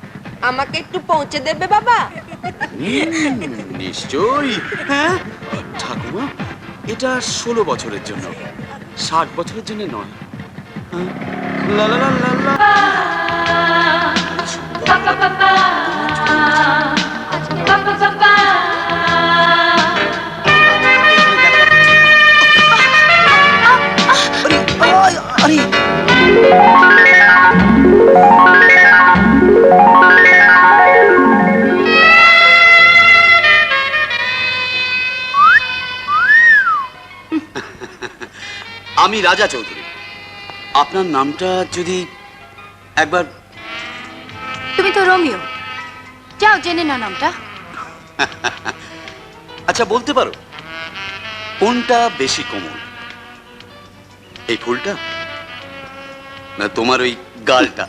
আমাকে একটু পৌঁছে দেবে বাবা? নিশ্চয়ই। হ্যাঁ ঠাকুমা, এটা 16 বছরের জন্য, 60 বছরের জন্য নয়। হ্যাঁ? লা লা লা লা লা। আরে, আরে, আমি রাজা চৌধুরী। আপনার নামটা যদি একবার। তুমি তো রোমিও, যাও জেনে না নামটা। আচ্ছা, বলতে পারো কোনটা বেশি কোমল, এই ফুলটা না তোমার ওই গালটা?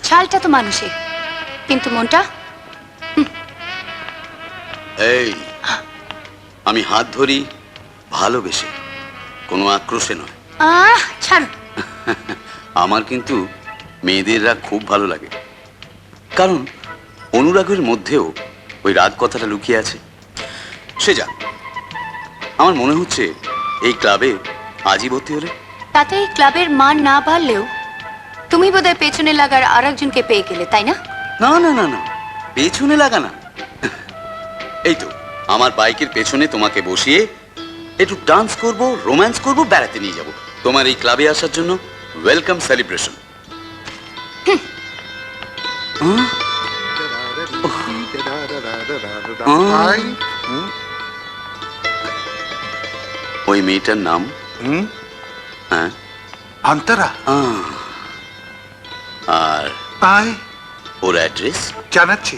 ছালটা তো মানুষের, কিন্তু মনটা এই, আমি হাত ধরি ভালোবেসে, কোনো আক্রোশে নয়। ছাড়ো। আমার কিন্তু মেয়েদের রাগ খুব ভালো লাগে, কারণ অনুরাগের মধ্যেও ওই রাগ কথাটা লুকিয়ে আছে। সে যাক, আমার মনে হচ্ছে এই ক্লাবে আজই ভর্তি হলে। তাতে এই ক্লাবের মান না বাড়লেও তুমি বোধহয় পেছনে লাগার আর একজনকে পেয়ে গেলে, তাই না? না না না না, পেছনে লাগা না, এই তো আমার বাইকের পেছনে তোমাকে বসিয়ে একটু ডান্স করব, রোম্যান্স করব, বেড়াতে নিয়ে যাব। তোমার এই ক্লাবে আসার জন্য ওয়েলকাম সেলিব্রেশন। ওই মেয়েটার নাম? হ্যাঁ, অন্তরা। আর আয়, ওর অ্যাড্রেস জানাচ্ছি।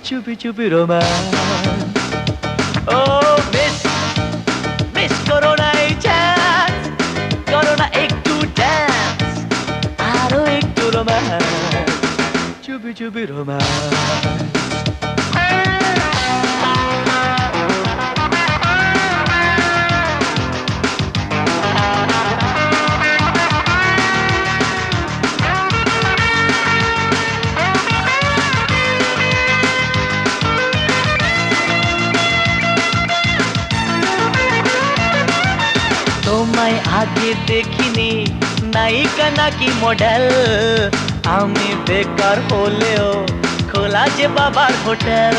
চুপি চুপি রোম্যান্স। ও মিস, মিস করো না এই চান্স, করো না একটু ড্যান্স, আরো একটু রোম্যান্স, চুপি চুপি রোম্যান্স। তোমায় আগে দেখিনি, নায়িকা নাকি মডেল, আমি বেকার হলেও খোলা যে বাবার হোটেল,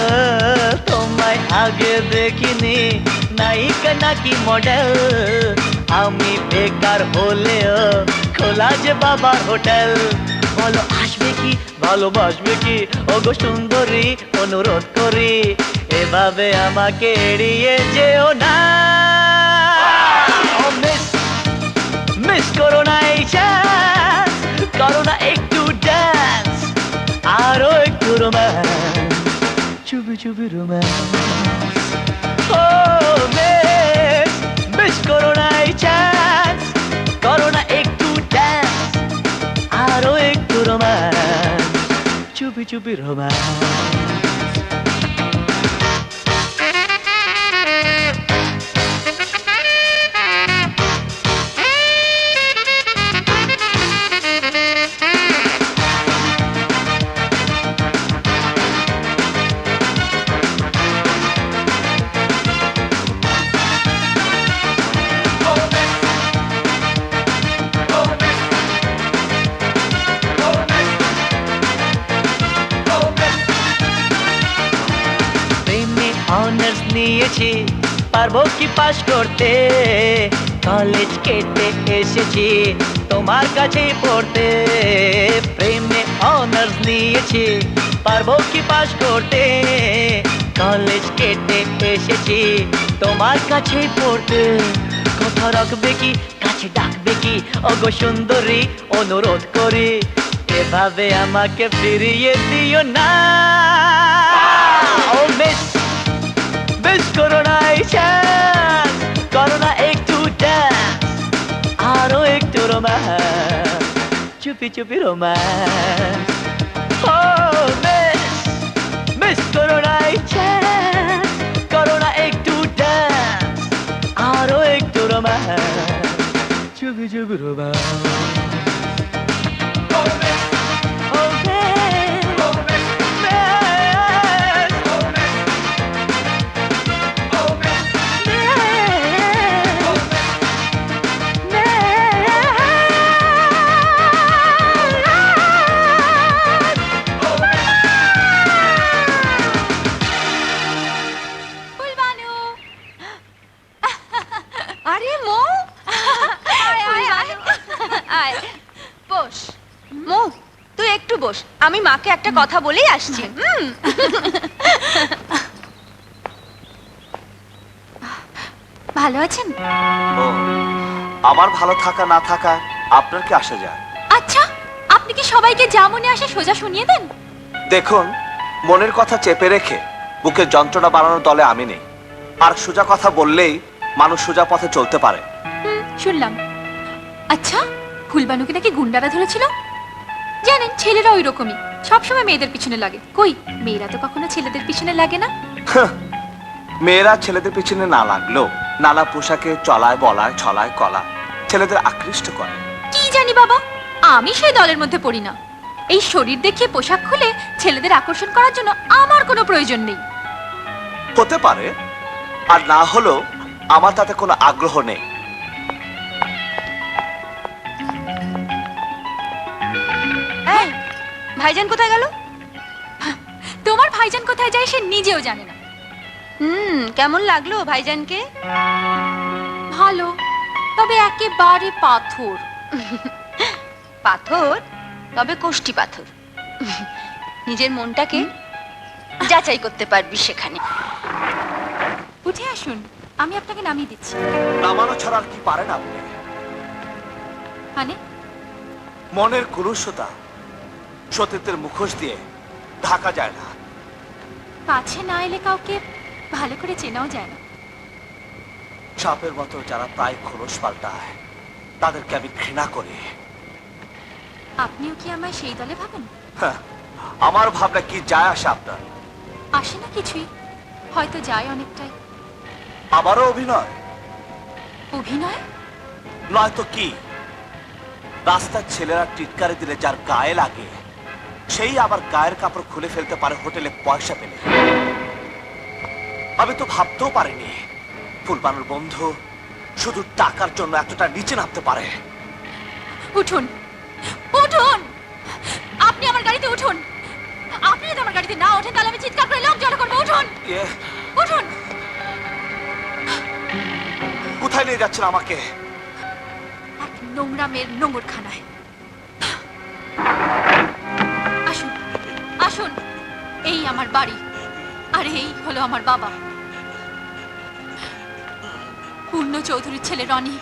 তোমায় আগে দেখিনি নায়িকা নাকি মডেল। আমি বেকার হলেও খোলা যে বাবার হোটেল, বলো আসবে কি ভালোবাসবে কি ওগো সুন্দরী, অনুরোধ করি এভাবে আমাকে এড়িয়ে যেও না। ও মিস, মিস করো না এই চান্স, করো না একটু ডান্স, আরো একটু রোম্যান্স, চুপি চুপি রোম্যান্স। ও মিস, মিস করো না এই চান্স, করো না একটু ডান্স, আরো একটু রোম্যান্স, চুপি চুপি রোম্যান্স। অনার্স নিয়েছি, পারবো কি পাশ করতে, কলেজ কেটে এসেছি তোমার কাছেই পড়তে। প্রেমে অনার্স নিয়েছি, পারবো কি পাশ করতে, কলেজ কেটে এসেছি তোমার কাছেই পড়তে। কথা রাখবে কি, কাছে ডাকবে কি ওগো সুন্দরী, অনুরোধ করি এভাবে আমাকে ফিরিয়ে দিও না। ও মিস, মিস করো না এই চান্স, করো না একটু ডান্স, আরো একটু রোম্যান্স, চুপি চুপি রোম্যান্স। ও মিস, মিস করো না এই চান্স, করো না একটু ডান্স, আরো একটু রোম্যান্স, চুপি চুপি রোম্যান্স। আরে মো, আয় বস। মো তুই একটু বস, আমি মাকে একটা কথা বলেই আসছি। ভালো আছেন? আমার ভালো থাকা না থাকা আপনার কি আসে যায়? আচ্ছা, আপনি কি সবাইকে যা মনে আসে সোজা শুনিয়ে দেন? দেখুন, মনের কথা চেপে রেখে বুকে যন্ত্রণা বাড়ানোর দলে আমি নেই। আর সোজা কথা বললেই মানুষ সোজা পথে চলতে পারে। শুনলাম। আচ্ছা, ফুলবানুকে নাকি গুন্ডারা ধরেছিল? জানেন, ছেলেরা ওই রকমই, সবসময় মেয়েদের পিছনে লাগে। কই, মেয়েরা তো কখনো ছেলেদের পিছনে লাগে না। মেয়েরা ছেলেদের পিছনে না লাগলেও নানা পোশাকে চলায় বলায় ছলায় কলা ছেলেদের আকৃষ্ট করে। কি জানি বাবা, আমি সেই দলের মধ্যে পড়ি না। এই শরীর দেখিয়ে পোশাক খুলে ছেলেদের আকর্ষণ করার জন্য আমার কোনো প্রয়োজন নেই। হতে পারে, আর না হলেও আমার তাতে কোনো আগ্রহ নেই। এই, ভাইজান কোথায় গেল? তোমার ভাইজান কোথায় যায় সে নিজেও জানে না। কেমন লাগলো ভাইজানকে? ভালো, তবে একেবারে পাথর। পাথর? তবে কোষ্টি পাথর। নিজের মনটাকে যাচাই করতে পারবি সেখানে। উঠে আসুন, আমি আপনাকে নামিয়ে দিচ্ছি। নামানো ছাড়া আর কি পারেন আপনি? মানে? মনের কুরুষতা সতীত্বের মুখোশ দিয়ে ঢাকা যায় না। কাছে না এলে কাউকে ভালো করে চেনাও যায় না। সাপের মতো যারা প্রায় খোলস পাল্টায় তাদেরকে আমি ঘৃণা করি। আপনিও কি আমায় সেই দলে ভাবেন? হ্যাঁ, আমার ভাবনা কি যায় আসে আপনার? আসে না কিছুই, হয়তো যায় অনেকটাই। আমারও অভিনয়? অভিনয় নয়তো কি? রাস্তার ছেলেরা টিটকারি দিলে যার গায়ে লাগে সেই আবার গায়ের কাপড় খুলে ফেলতে পারে হোটেলে পয়সা পেলে। আমি তো ভাবতেও পারিনি ফুলবানুর বন্ধু শুধু টাকার জন্য এতটা নিচে নামতে পারে। উঠুন, উঠুন, গাড়িতে উঠুন। আপনি যদি আমার গাড়িতে না ওঠেন তাহলে আমি চিৎকার করে লোক জড়ো করবো। উঠুন, উঠুন। কোথায় নিয়ে যাচ্ছেন আমাকে? এক নোংরা মেয়ের নোংরখানায়। আসুন, আসুন। এই আমার বাড়ি, আর এই হলো আমার বাবা পূর্ণ চৌধুরীর ছেলে রনি।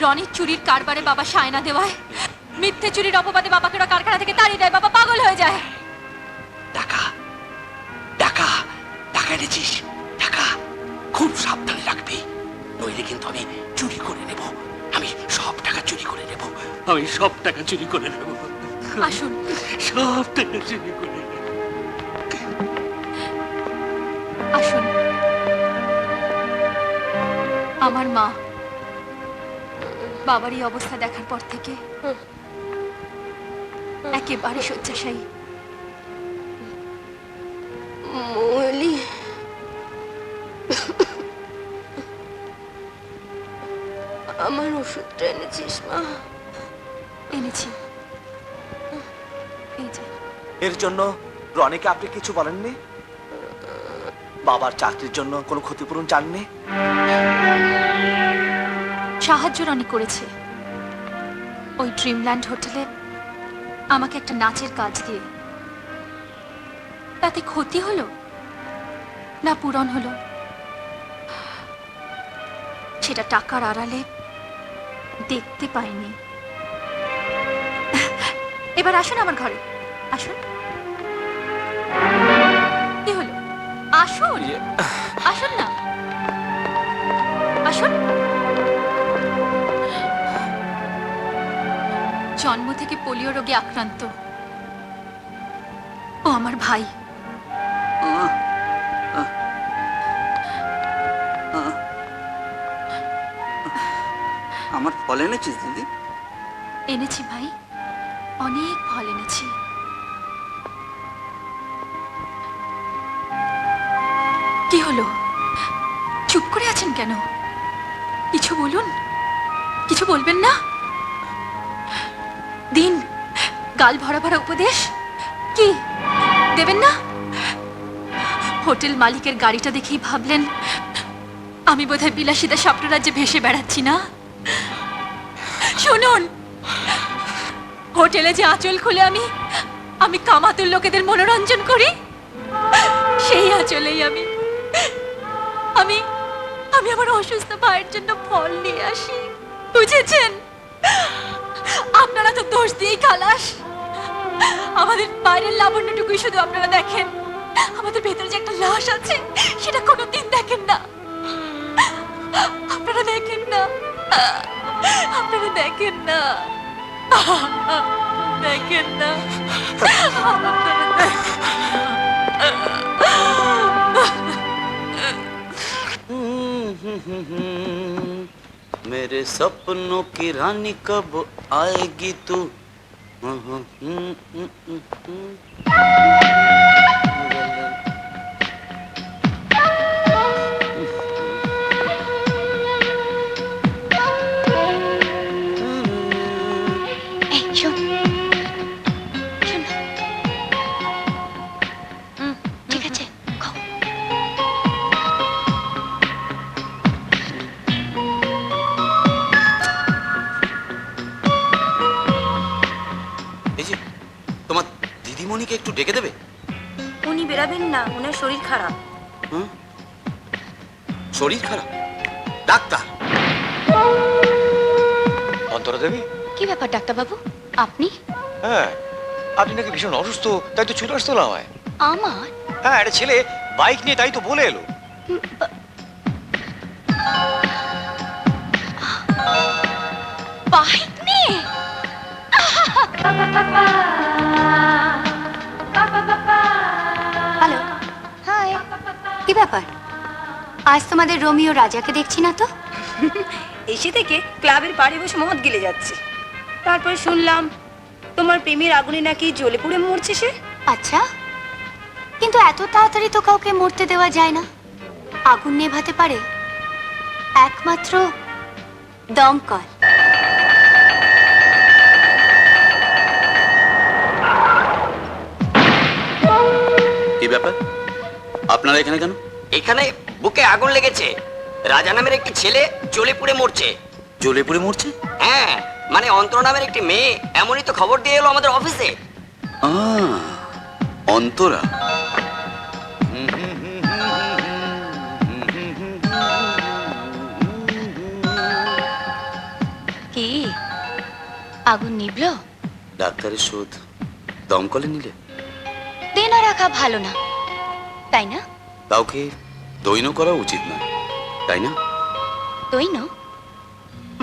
রনির চুরির কারবারে বাবা সায়না দেওয়ায়, মিথ্যে চুরির অপবাদে বাবাকে ওরা কারখানা থেকে তাড়িয়ে দেয়। বাবা পাগল হয়ে যায়। টাকা টাকা টাকা এনেছিস? টাকা খুব সাবধানে রাখবি, নইলে কিন্তু আমি চুরি করে নেব। আমি সব টাকা চুরি করে নেব। আমি সব টাকা চুরি করে নেব। আসুন, সব টাকা চুরি করে নেব। আসুন। আমার মা বাবার এই অবস্থা দেখার পর থেকে একেবারে শয্যাশায়ী। মৌলি, আমার ওষুধটা এনেছিস মা? এনেছি, এই যে। এর জন্য রনিকে আপনি কিছু বলেননি? বাবার চাকরির জন্য কোনো ক্ষতিপূরণ চাননি? সাহায্য রনি করেছে ওই ড্রিমল্যান্ড হোটেলে আমাকে একটা নাচের কাজ দিয়ে। তাতে ক্ষতি হলো না পূরণ হলো সেটা টাকার আড়ালে দেখতে পাইনি। এবার আসুন আমার ঘরে, আসুন। কি হলো? আসুন, আসুন না, আসুন। জন্ম থেকে পোলিও রোগে আক্রান্ত ও আমার ভাই। আমার ফল এনেছিস দিদি? এনেছি ভাই, অনেক ফল এনেছি। কি হলো? চুপ করে আছেন কেন? কিছু বলুন, কিছু বলবেন না? দিন, গাল ভরা ভরা উপদেশ কি দেবেন না? হোটেল মালিকের গাড়িটা দেখেই ভাবলেন আমি বোধহয় বিলাসিতা স্বপ্নরাজ্যে ভেসে বেড়াচ্ছি না? শুনুন, হোটেলে যে আঁচল খুলে আমি কামাতুর লোকেদের মনোরঞ্জন করি, সেই আঁচলেই আমি আমি আমি আমার অসুস্থ ভাইয়ের জন্য ফল নিয়ে আসি। বুঝেছেন? আপনারা তো দোষ দিয়েই খালাস। আমাদের বাইরের লাবণ্যটুকুই শুধু আপনারা দেখেন, আমাদের ভেতরে যে একটা লাশ আছে সেটা কোনোদিন দেখেন না। আপনারা দেখেন না, আপনারা দেখেন না, দেখেন না। मेरे सपनों की रानी कब आएगी तू? এই শোন, শোন। ঠিক আছে, খাও। এই যে তোমার দিদিমণিকে একটু ডেকে দেবে? উনি বেরাবেন না, ওনার শরীর খারাপ। শরীর খারাপ? ডাক্তার? অন্তরা দেবী? কি ব্যাপার ডাক্তারবাবু, আপনি? হ্যাঁ, আপনি নাকি ভীষণ অসুস্থ, তাই তো চলে আসতে হলো আমায়। আমার? হ্যাঁ, একটা ছেলে বাইক নিয়ে তাই তো বলে এলো। বাইক নিয়ে? Hello, hi. কি ব্যাপার, আজ তোমাদের রোমিও রাজাকে দেখছি না তো? এসে থেকে ক্লাবের পাড়ে বসে মদ গিলে যাচ্ছে। তারপর শুনলাম তোমার প্রেমের আগুনে নাকি জ্বলে পুড়ে মরছে সে। আচ্ছা, কিন্তু এত তাড়াতাড়ি তো কাউকে মরতে দেওয়া যায় না। আগুন নেভাতে পারে একমাত্র দমকল। কি ব্যাপার আপনারা এখানে কেন? এখানে বুকে আগুন লেগেছে। রাজা নামের একটি ছেলে জ্বলে পুড়ে মরছে। জ্বলে পুড়ে মরছে? হ্যাঁ, মানে অন্তর নামের একটি মেয়ে এমনই তো খবর দিয়ে এলো আমাদের অফিসে। অন্তরা। কি আগুন নিভল? ডাক্তারের শোধ দমকলে নিলে? দেনা রাখা ভালো না, তাই না? কাউকে দৈন করা উচিত নয়, তাই না? দৈন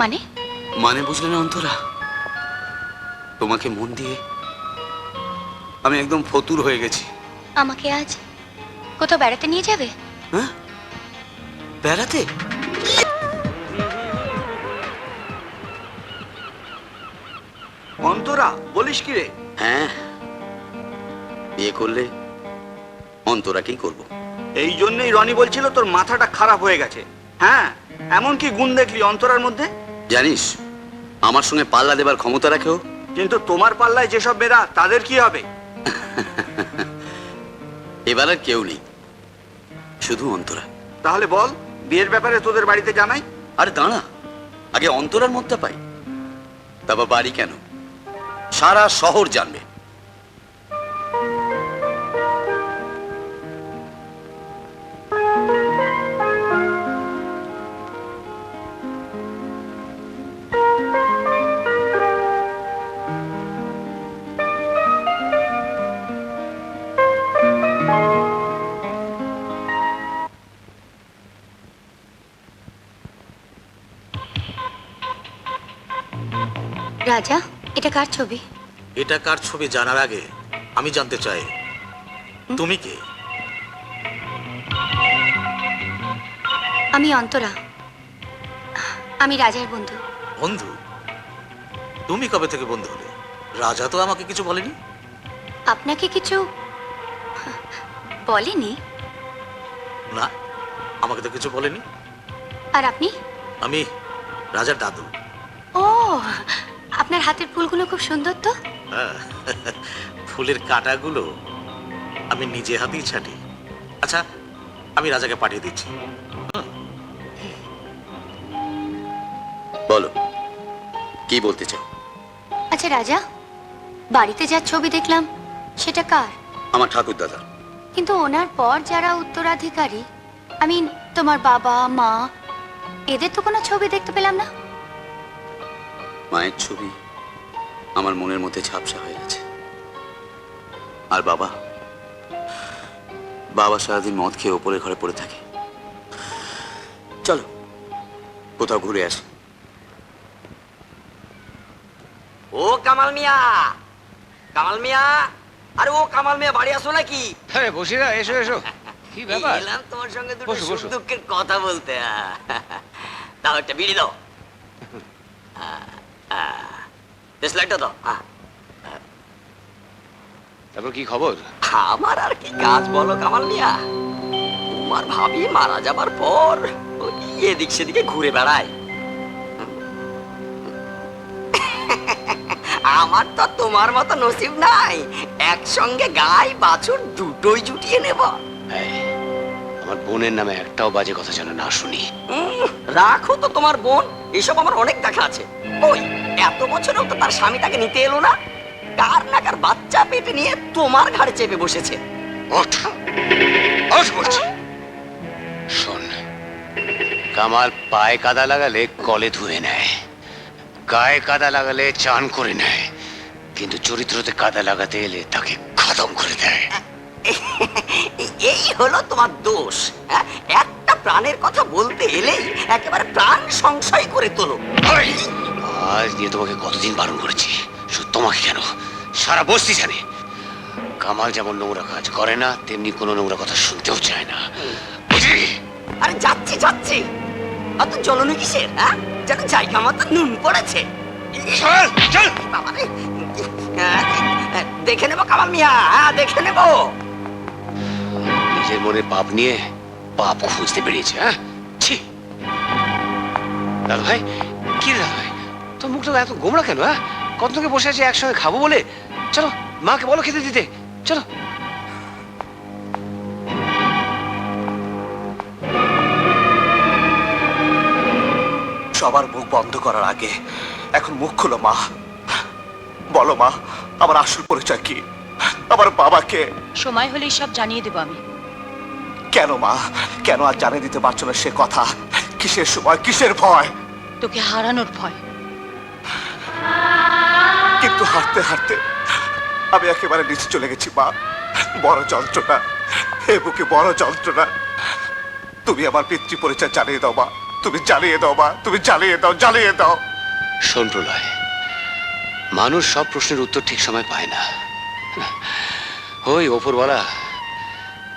মানে? মানে বুঝলে না অন্তরা, তোমাকে মন দিয়ে আমি একদম ফতুর হয়ে গেছি। আমাকে আজ কোথাও বেড়াতে নিয়ে যাবে? হ্যাঁ, বেড়াতে? অন্তরা, বলিস কি রে? হ্যাঁ, বিয়ে করলে অন্তরাকেই করব। এই জন্যই রনি বলছিল তোর মাথাটা খারাপ হয়ে গেছে। হ্যাঁ, এমন কি গুণ দেখলি অন্তরার মধ্যে? জানিস, আমার সঙ্গে পাল্লা দেবার ক্ষমতা রাখেও। কিন্তু তোমার পাল্লায় যেসব বেড়া, তাদের কি হবে? এবার আর কেউ নেই, শুধু অন্তরা। তাহলে বল, বিয়ের ব্যাপারে তোদের বাড়িতে জানাই? আরে দাঁড়া, আগে অন্তরার মতটা পাই, তারপর বাড়ি কেন, সারা শহর জানবে। রাজা, এটা কার ছবি? এটা কার ছবি জানার আগে আমি জানতে চাই তুমি কে? আমি অন্তরা, আমি রাজার বন্ধু। বন্ধু? তুমি কবে থেকে বন্ধু হলে? রাজা তো আমাকে কিছু বলেনি। আপনাকে কিছু বলেনি? না, আমাকে তো কিছু বলেনি। আর আপনি? আমি রাজার দাদু। ও, আপনার হাতের ফুলগুলো খুব সুন্দর তো। হ্যাঁ, ফুলের কাঁটাগুলো আমি নিজে হাতেই ছাটি। আচ্ছা, আমি রাজাকে পাঠিয়ে দিচ্ছি। বলো, কি বলতে চাও? আচ্ছা রাজা, বাড়িতে যার ছবি দেখলাম সেটা কার? আমার ঠাকুর দাদা। কিন্তু ওনার পর যারা উত্তরাধিকারী, আমি তোমার বাবা মা, এদের তো কোনো ছবি দেখতে পেলাম না। মায়ের ছবি আমার মনের মধ্যে ঝাপসা হয়ে আছে। আর বাবা, বাবা সারাদিন মদ খেয়ে ওপরের ঘরে পড়ে থাকে। চলো কোথাও ঘুরে আসি। ও কামাল মিয়া, কামাল মিয়া, আরে ও কামাল মিয়া, বাড়ি আসো নাকি? হ্যাঁ বসিরা, এসো এসো। কি ব্যাপার? এলাম তোমার সঙ্গে দুটো বসো, সুখ বসো। দুঃখের কথা বলতে। দাও একটা বিড়ি দাও, লাইটটা দাও। তারপর কি খবর? আমার আর কি কাজ বলো কামাল মিয়া, তোমার ভাবি মারা যাবার পর ওই এদিক সেদিকে ঘুরে বেড়ায়। আমার তো তোমার মতো নসিব নাই, একসঙ্গে গাই বাছুর দুটোই জুটিয়ে নেব। এই, আমার বোনের নামে একটাও বাজে কথা যেন না শুনি। রাখো তো তোমার বোন, এসব আমার অনেক দেখা আছে। ওই এত বছরেও তো তার স্বামী তাকে নিতে এলো না, কার না কার বাচ্চা পেটে নিয়ে তোমার ঘাড়ে চেপে বসেছে। ওঠ, ওঠ বলছি। শোন, কামাল পায়ে কাদা লাগালে কলে ধুয়ে নেয়, গায়ে কাদা লাগালে চান করে নেয়, কিন্তু চরিত্রতে কাদা লাগাতে এলে তাকে খতম করে দেয়। এই হলো তোমার দোষ। হ্যাঁ? একটা প্রাণের কথা বলতে এলেই একেবারে প্রাণ সংশয় করে তোলো। ওই, আজ নিয়ে তোমাকে কতদিন বারণ করেছি, শুধু তোমাকে কেন, সারা বস্তি জানে কামাল যেমন নোংরা কাজ করে না, তেমনি কোনো নোংরা কথা শুনতেও চায় না, বুঝলি? আরে যাচ্ছি যাচ্ছি, অত জ্বলনি কিসের? হ্যাঁ, যেন জায়গা মতো নুন পড়েছে। চল চল। বাবারে, দেখে নেবো কামাল মিয়া, হ্যাঁ দেখে নেবো। নিজের মনে পাপ নিয়ে পাপ খুঁজতে বেরিয়েছে। হ্যাঁ, ছি। দাদু ভাই, কি রে দাদু ভাই, তোর মুখটা এত গোমড়া কেন? হ্যাঁ, কত থেকে বসে আছে একসঙ্গে খাবো বলে। চলো মাকে বলো খেতে দিতে, চলো। সবার মুখ বন্ধ করার আগে এখন মুখ খুলো মা। বলো মা, আমার আসল পরিচয় কি? আমার বাবাকে সময় হলেই সব জানিয়ে দেবো আমি। কেন মা, কেন আর জানিয়ে দিতে পারছো না সে কথা? কিসের সময়, কিসের ভয়? তোকে হারানোর ভয়। কিন্তু হাঁটতে হাঁটতে আমি একেবারে নিচে চলে গেছি মা। বড় যন্ত্রণা, হে বুকে বড় যন্ত্রণা। তুমি আমার পিতৃ পরিচয় জানিয়ে দাও মা, তুমি জানিয়ে দাও মা, তুমি জানিয়ে দাও, জানিয়ে দাও। শোন প্রলয়, মানুষ সব প্রশ্নের উত্তর ঠিক সময় পায় না। ওই ওপরওয়ালা,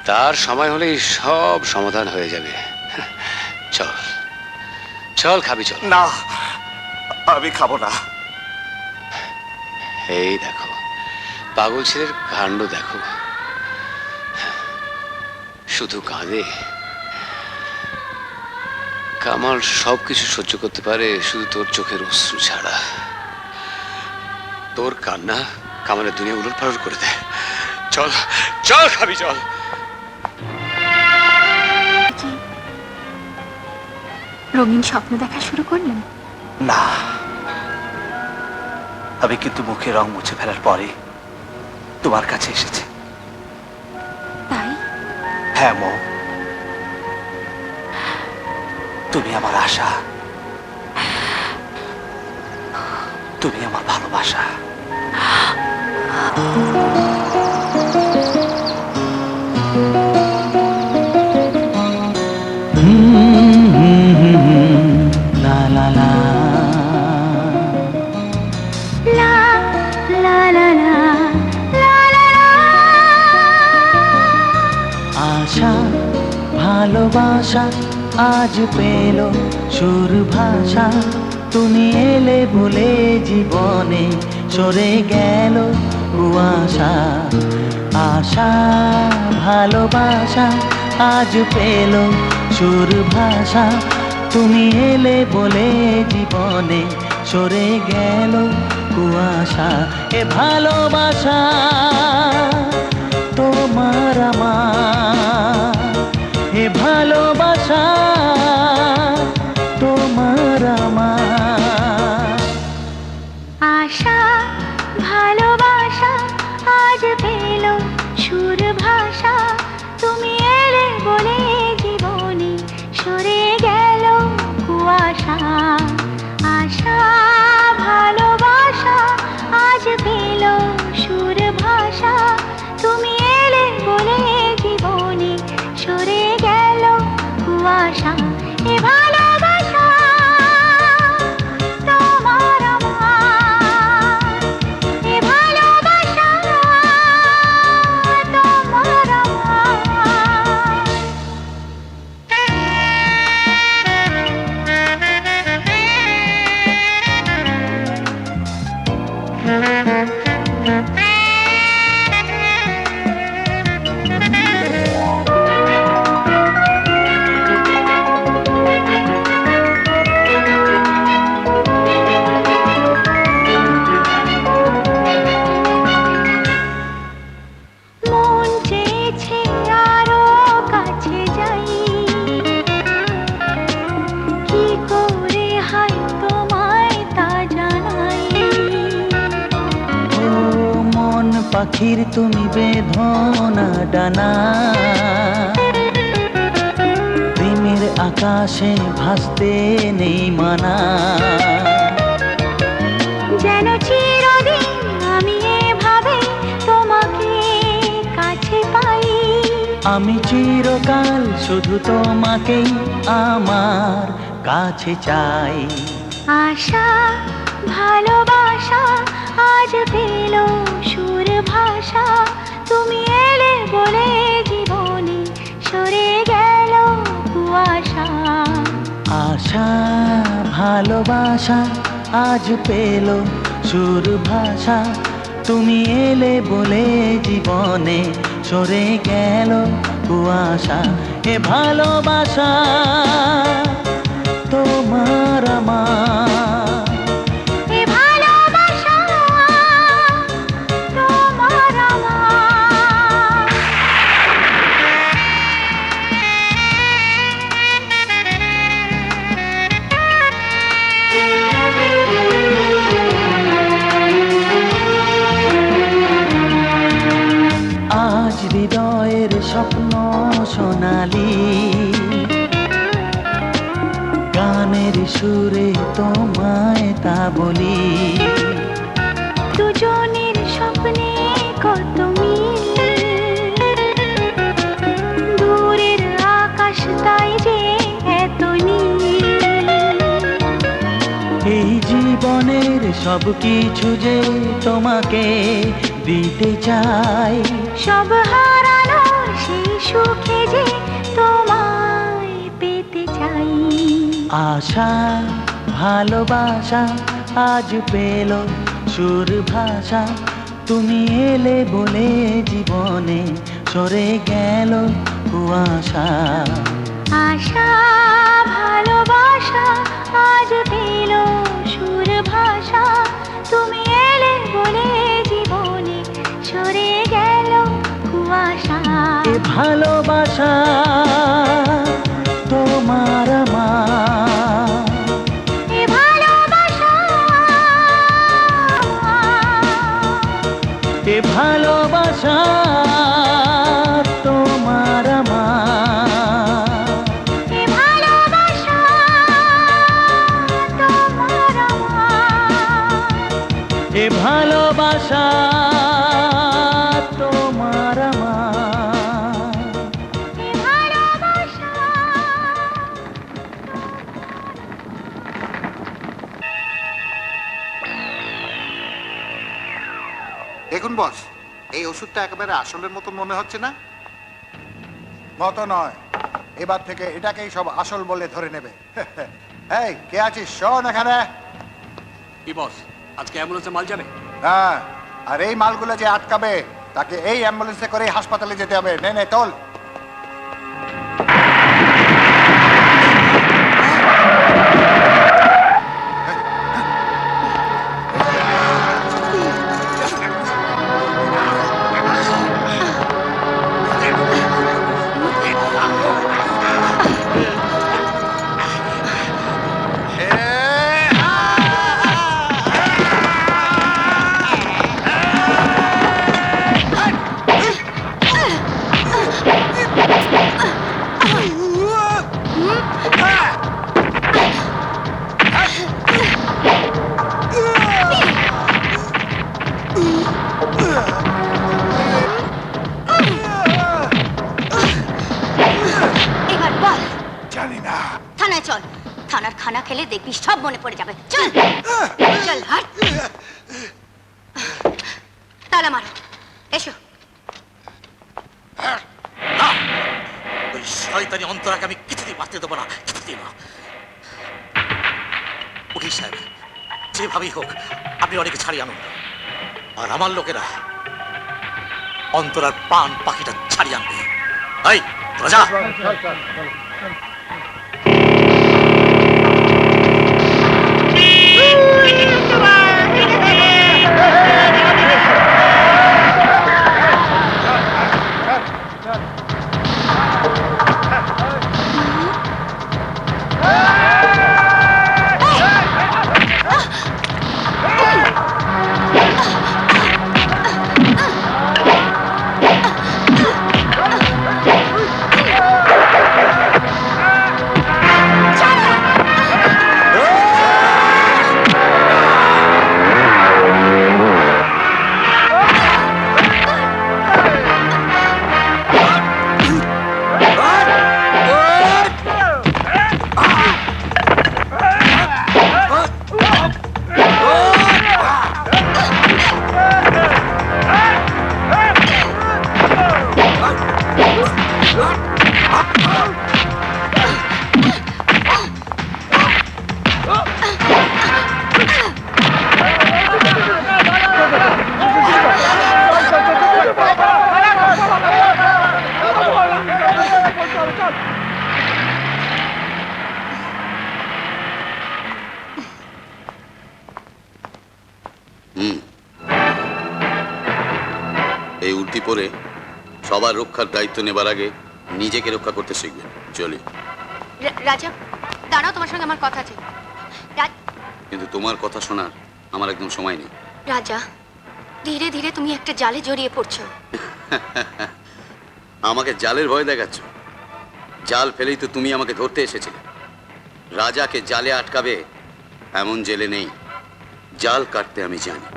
তার সময় হলেই সব সমাধান হয়ে যাবে। চল চল, খাবি চল। না, আমি খাবো না। এই দেখো, পাগল ছেলের কাণ্ড দেখো, শুধু কাঁদে। কামাল সবকিছু সহ্য করতে পারে, শুধু তোর চোখের অশ্রু ছাড়া। তোর কান্না কামালের দুনিয়া উলট পালট করে দেয়। চল চল, খাবি চল। রঙিন স্বপ্ন দেখা শুরু করলেন? না, আমি কিন্তু মুখে রং মুছে ফেলার পরে তোমার কাছে এসেছে। তাই? হ্যাঁ মো, তুমি আমার আশা, তুমি আমার ভালোবাসা। La la la লা লা লা লা লা লা লা। আশা ভালোবাসা আজ পেল সুর ভাষা, তুমি এলে বলে জীবনে সরে গেল কুয়াশা। আশা ভালোবাসা আজ পেল সুর ভাষা, তুমি এলে বলে জীবনে সরে গেল কুয়াশা। এ ভালোবাসা তোমার আমার, এ ভালোবাসা তোমার আমার। আশা ভালোবাসা আজ পেল সুর ভাষা, তুমি এলে বলে জীবনে সরে গেল কুয়াশা। আশা ভালোবাসা আজ পেল সুর ভাষা, তুমি এলে বলে জীবনে সরে গেল কুয়াশা। এ ভালোবাসা তোমার আমার, এ ভালোবাসা তোমার আমার। মন চেয়েছে আরো কাছে যাই, কি করে হাই তোমায় তা জানাই। ও মন পাখির তুমি বেঁধনা ডানা, প্রেমের আকাশে ভাসতে নেই মানা। যেন চিরদিন আমি এভাবে তোমাকে কাছে পাই। আমি চিরকাল শুধু তোমাকেই আমার কাছে চাই। আশা ভালোবাসা আজ পেল সুর ভাষা, তুমি এলে বলে জীবনে সরে গেল কুয়াশা। আশা ভালোবাসা আজ পেল সুর ভাষা, তুমি এলে বলে জীবনে সরে গেল কুয়াশা। এ ভালোবাসা তোমার আমার, এ ভালোবাসা তোমার আমার। স্বপ্ন সোনালি, গানের সুরে তোমায় তা বলি। দুজনের স্বপ্নে কত মিল, দূরের আকাশ তাই যে এত নীল। এই জীবনের সব কিছু যে তোমাকে দিতে চাই, সব হারানোর সেই সুখে যে তোমায় পেতে চাই। আশা ভালোবাসা আজ পেল সুর ভাষা, তুমি এলে বলে জীবনে সরে গেল কুয়াশা। আশা ভালোবাসা আজ পেল সুর ভাষা, তুমি এলে বলে জীবনে সরে গেল কুয়াশা। এ ভালোবাসা তোমার আমার, এ ভালোবাসা, এ ভালোবাসা তোমার আমার, এ ভালোবাসা তোমার আমার, এ ভালোবাসা তোমার আমার। এ ভালোবাসা। দেখুন বস, এই ওষুধটা একেবারে আসলের মতো মনে হচ্ছে না? মতো নয়, এবার থেকে এটাকেই সব আসল বলে ধরে নেবে। এই কে আছিস শোন এখানে। কি বস, আজকে অ্যাম্বুলেন্সে মাল জানে? হ্যাঁ, আর এই মালগুলো যে আটকাবে তাকে এই অ্যাম্বুলেন্সে করে হাসপাতালে যেতে হবে। নে নে তোল। এবার বল। জানি না। থানায় চল, থানার খানা খেলে দেখবি সব মনে পড়ে যাবে। চল চল, হাট। তালা মারো, এসো। না, ওই শয়তানি অন্তরাকে আমি কিছুতেই বাঁচতে দেবো না, কিছুতেই না। উকিল সাহেব, যেভাবেই হোক আপনি অনেকে ছাড়িয়ে আনুন, আর আমার লোকেরা অন্তরার পান পাখিটা ছাড়িয়ে আনবে। এই রাজা, এই উর্দি পরে সবার রক্ষার দায়িত্ব নেবার আগে নিজেকে রক্ষা করতে শিখবে। চলি। রাজা দাঁড়াও, তোমার সঙ্গে আমার কথা আছে। কিন্তু তোমার কথা শোনার আমার একদম সময় নেই। রাজা, ধীরে ধীরে তুমি একটা জালে জড়িয়ে পড়ছো। আমাকে জালের ভয় দেখাচ্ছ? জাল ফেলেই তো তুমি আমাকে ধরতে এসেছিলে। রাজাকে জালে আটকাবে এমন জেলে নেই। জাল কাটতে আমি জানি।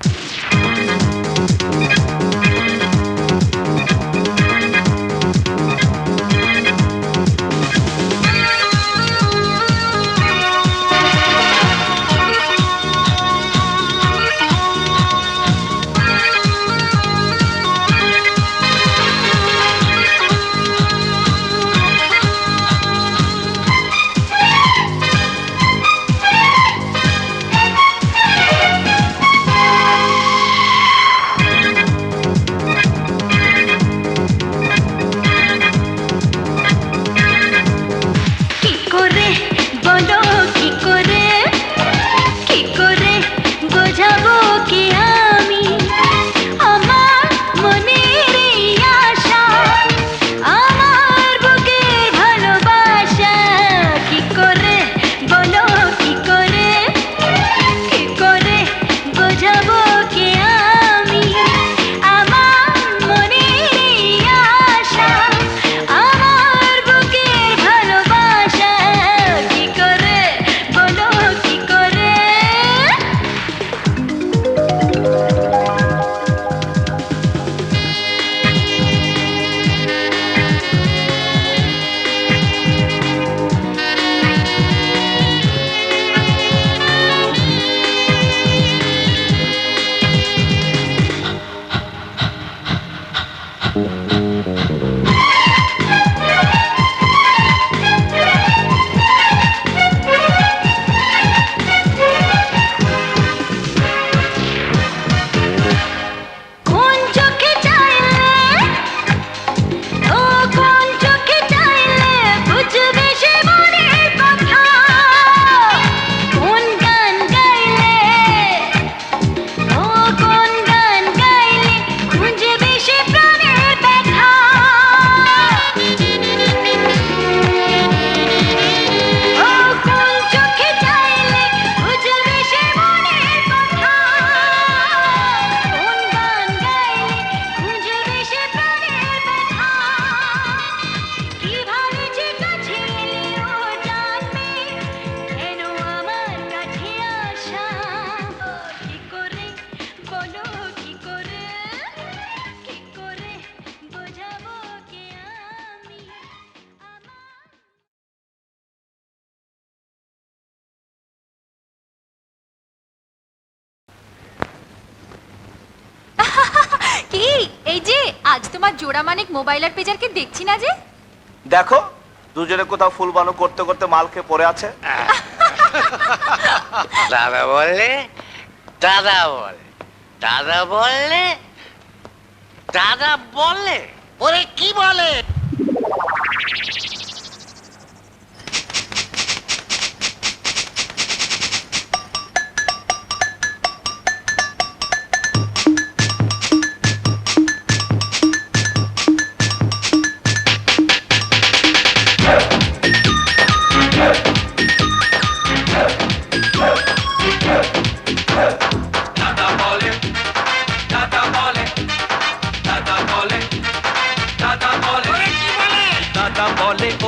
আজ তোমার জোড়া মানিক মোবাইল আর পেজারকে দেখছি না যে। দেখো দুজনে কোথাও ফুল বানো করতে করতে মাল খেয়ে পড়ে আছে। দাদা বললে দাদা বলে দাদা বললে দাদা বললে ওরে কি বলে?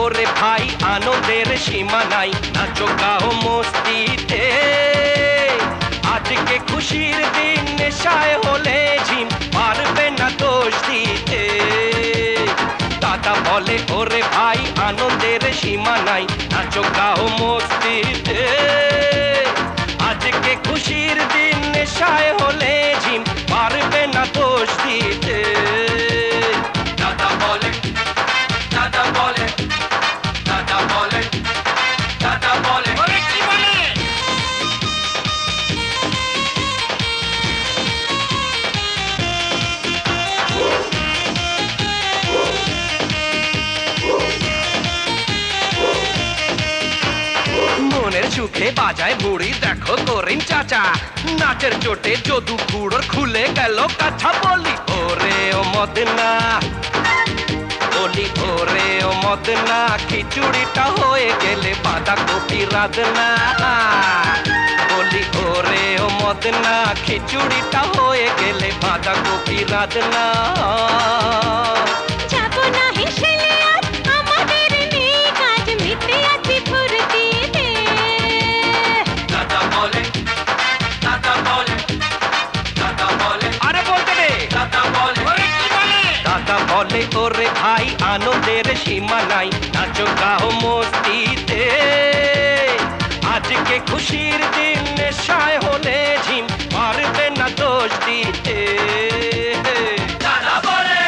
ওরে ভাই আনন্দের সীমা নাই, নাচো গাও মস্তিতে, আজকে খুশির দিন নেশায় হলে ঝিম পারবে না দোষ দিতে। দাদা বলে ওরে ভাই আনন্দের সীমা নাই, নাচো গাও মস্তিতে, আজকে খুশির দিন নেশায় হলে ঝিম পারবে না দোষ দিতে। দাদা বলে দাদা বলে দাদা বলে দাদা বলে ওরে কি বলে? মনের সুখে বাজায় বুড়ি দেখো করিম চাচা, নাচের চোটে যদু গুড়োর খুলে গেল কাছা। বলি ওরে ও মদনা, বলি ওরে ও মদনা, খিচুড়িটা হয়ে গেলে বাঁধাকপি রাঁধনা। বলি ওরে ও মদনা, খিচুড়িটা হয়ে গেলে বাঁধাকপি রাঁধনা। যাবো নাহি আনন্দের সীমা নাই, নাচো গাও মস্তিতে। আজকে খুশির দিন, নেশায় হলে ঝিম, পারবে না দোষ দিতে। দাদা বলে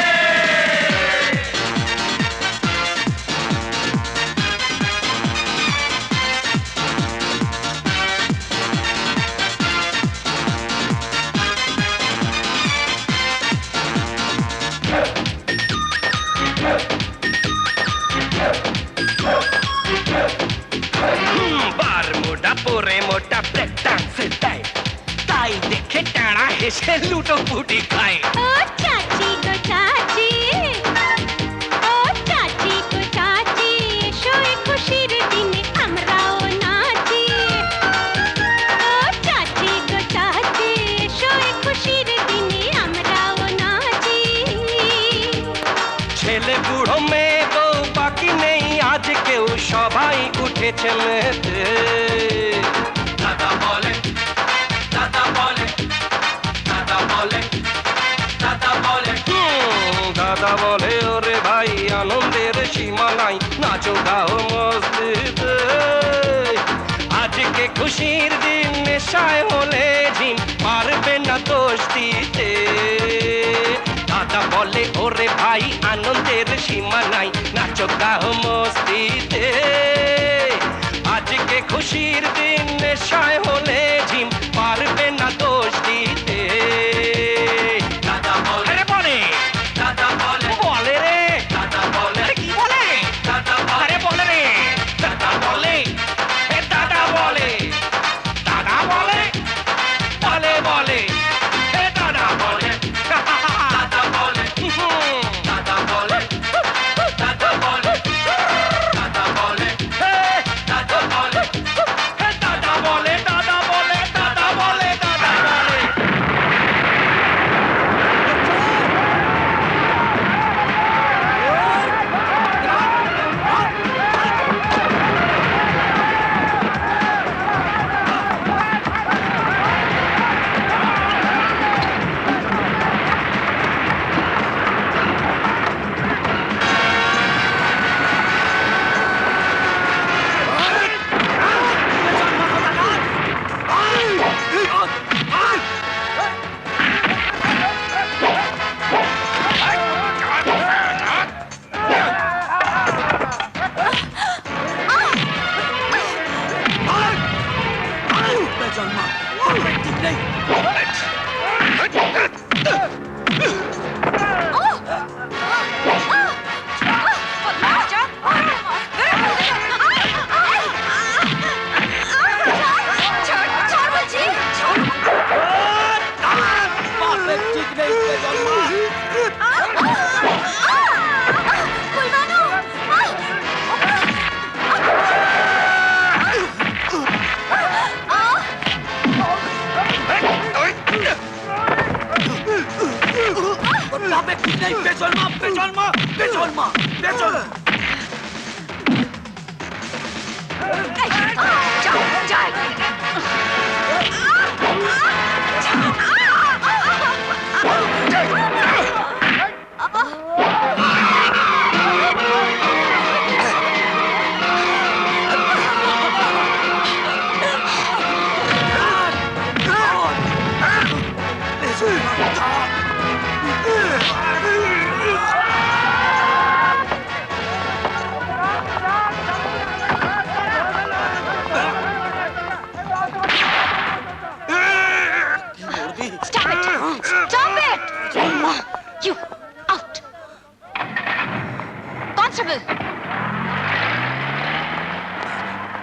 বার মোটা পরে মোটা ব্রেক ডান্স দেয়, তাই দেখে টানা হেসে লুটো পুটি খায়। ও চাচি গো চাচি, ও চাচি গো চাচি, এসো এ খুশির দিনে আমরাও নাচি। ও চাচি গো চাচি, এসো এ খুশির দিনে আমরাও নাচি। ছেলে বুড়ো মেয়ে বউ বাকি নেই আজ কেউ, সবাই উঠেছে মেতে। দাদা বলে দাদা বলে দাদা বলে দাদা বলে দাদা বলে ওরে ভাই আনন্দের সীমা নাই, নাচো গাও মস্তিতে। আজকে খুশির দিন, নেশায় হলে ঝিম, পারবে না দোষ দিতে। দাদা বলে ওরে ভাই আনন্দের সীমা নাই, নাচো গাও মস্তিতে। আজকে খুশির দিন, নেশায় হলে ঝিম, পারবে না দোষ দিতে। দাদা বলে বলে দাদা বলে বলে রে দাদা বলে কি বলে দাদা বলে বলে রে দাদা বলে দাদা বলে দাদা বলে বলে বলে দাদা বলে দাদা বলে দাদা বলে দাদা বলে দাদা বলে দাদা বলে দাদা বলে দাদা বলে দাদা বলে দাদা বলে।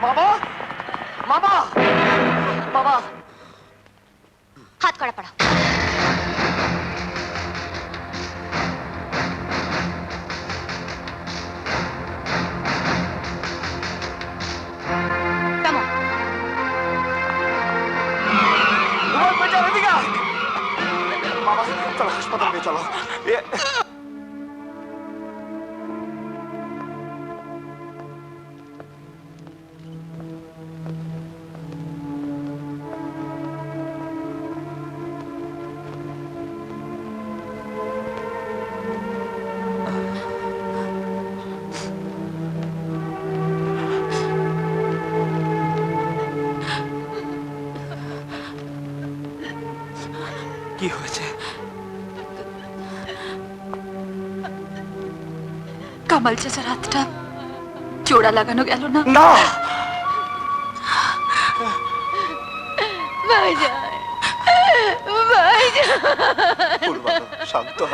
বাবা বাবা বাবা, হাত করা পড়া। বাবা চলো হাসপাতালে চলো। কি হয়েছে? কামাল চাচার হাতটা জোড়া লাগানো গেল না। না, ভাইজান, ভাইজান। ফুলবানো, শান্ত হ।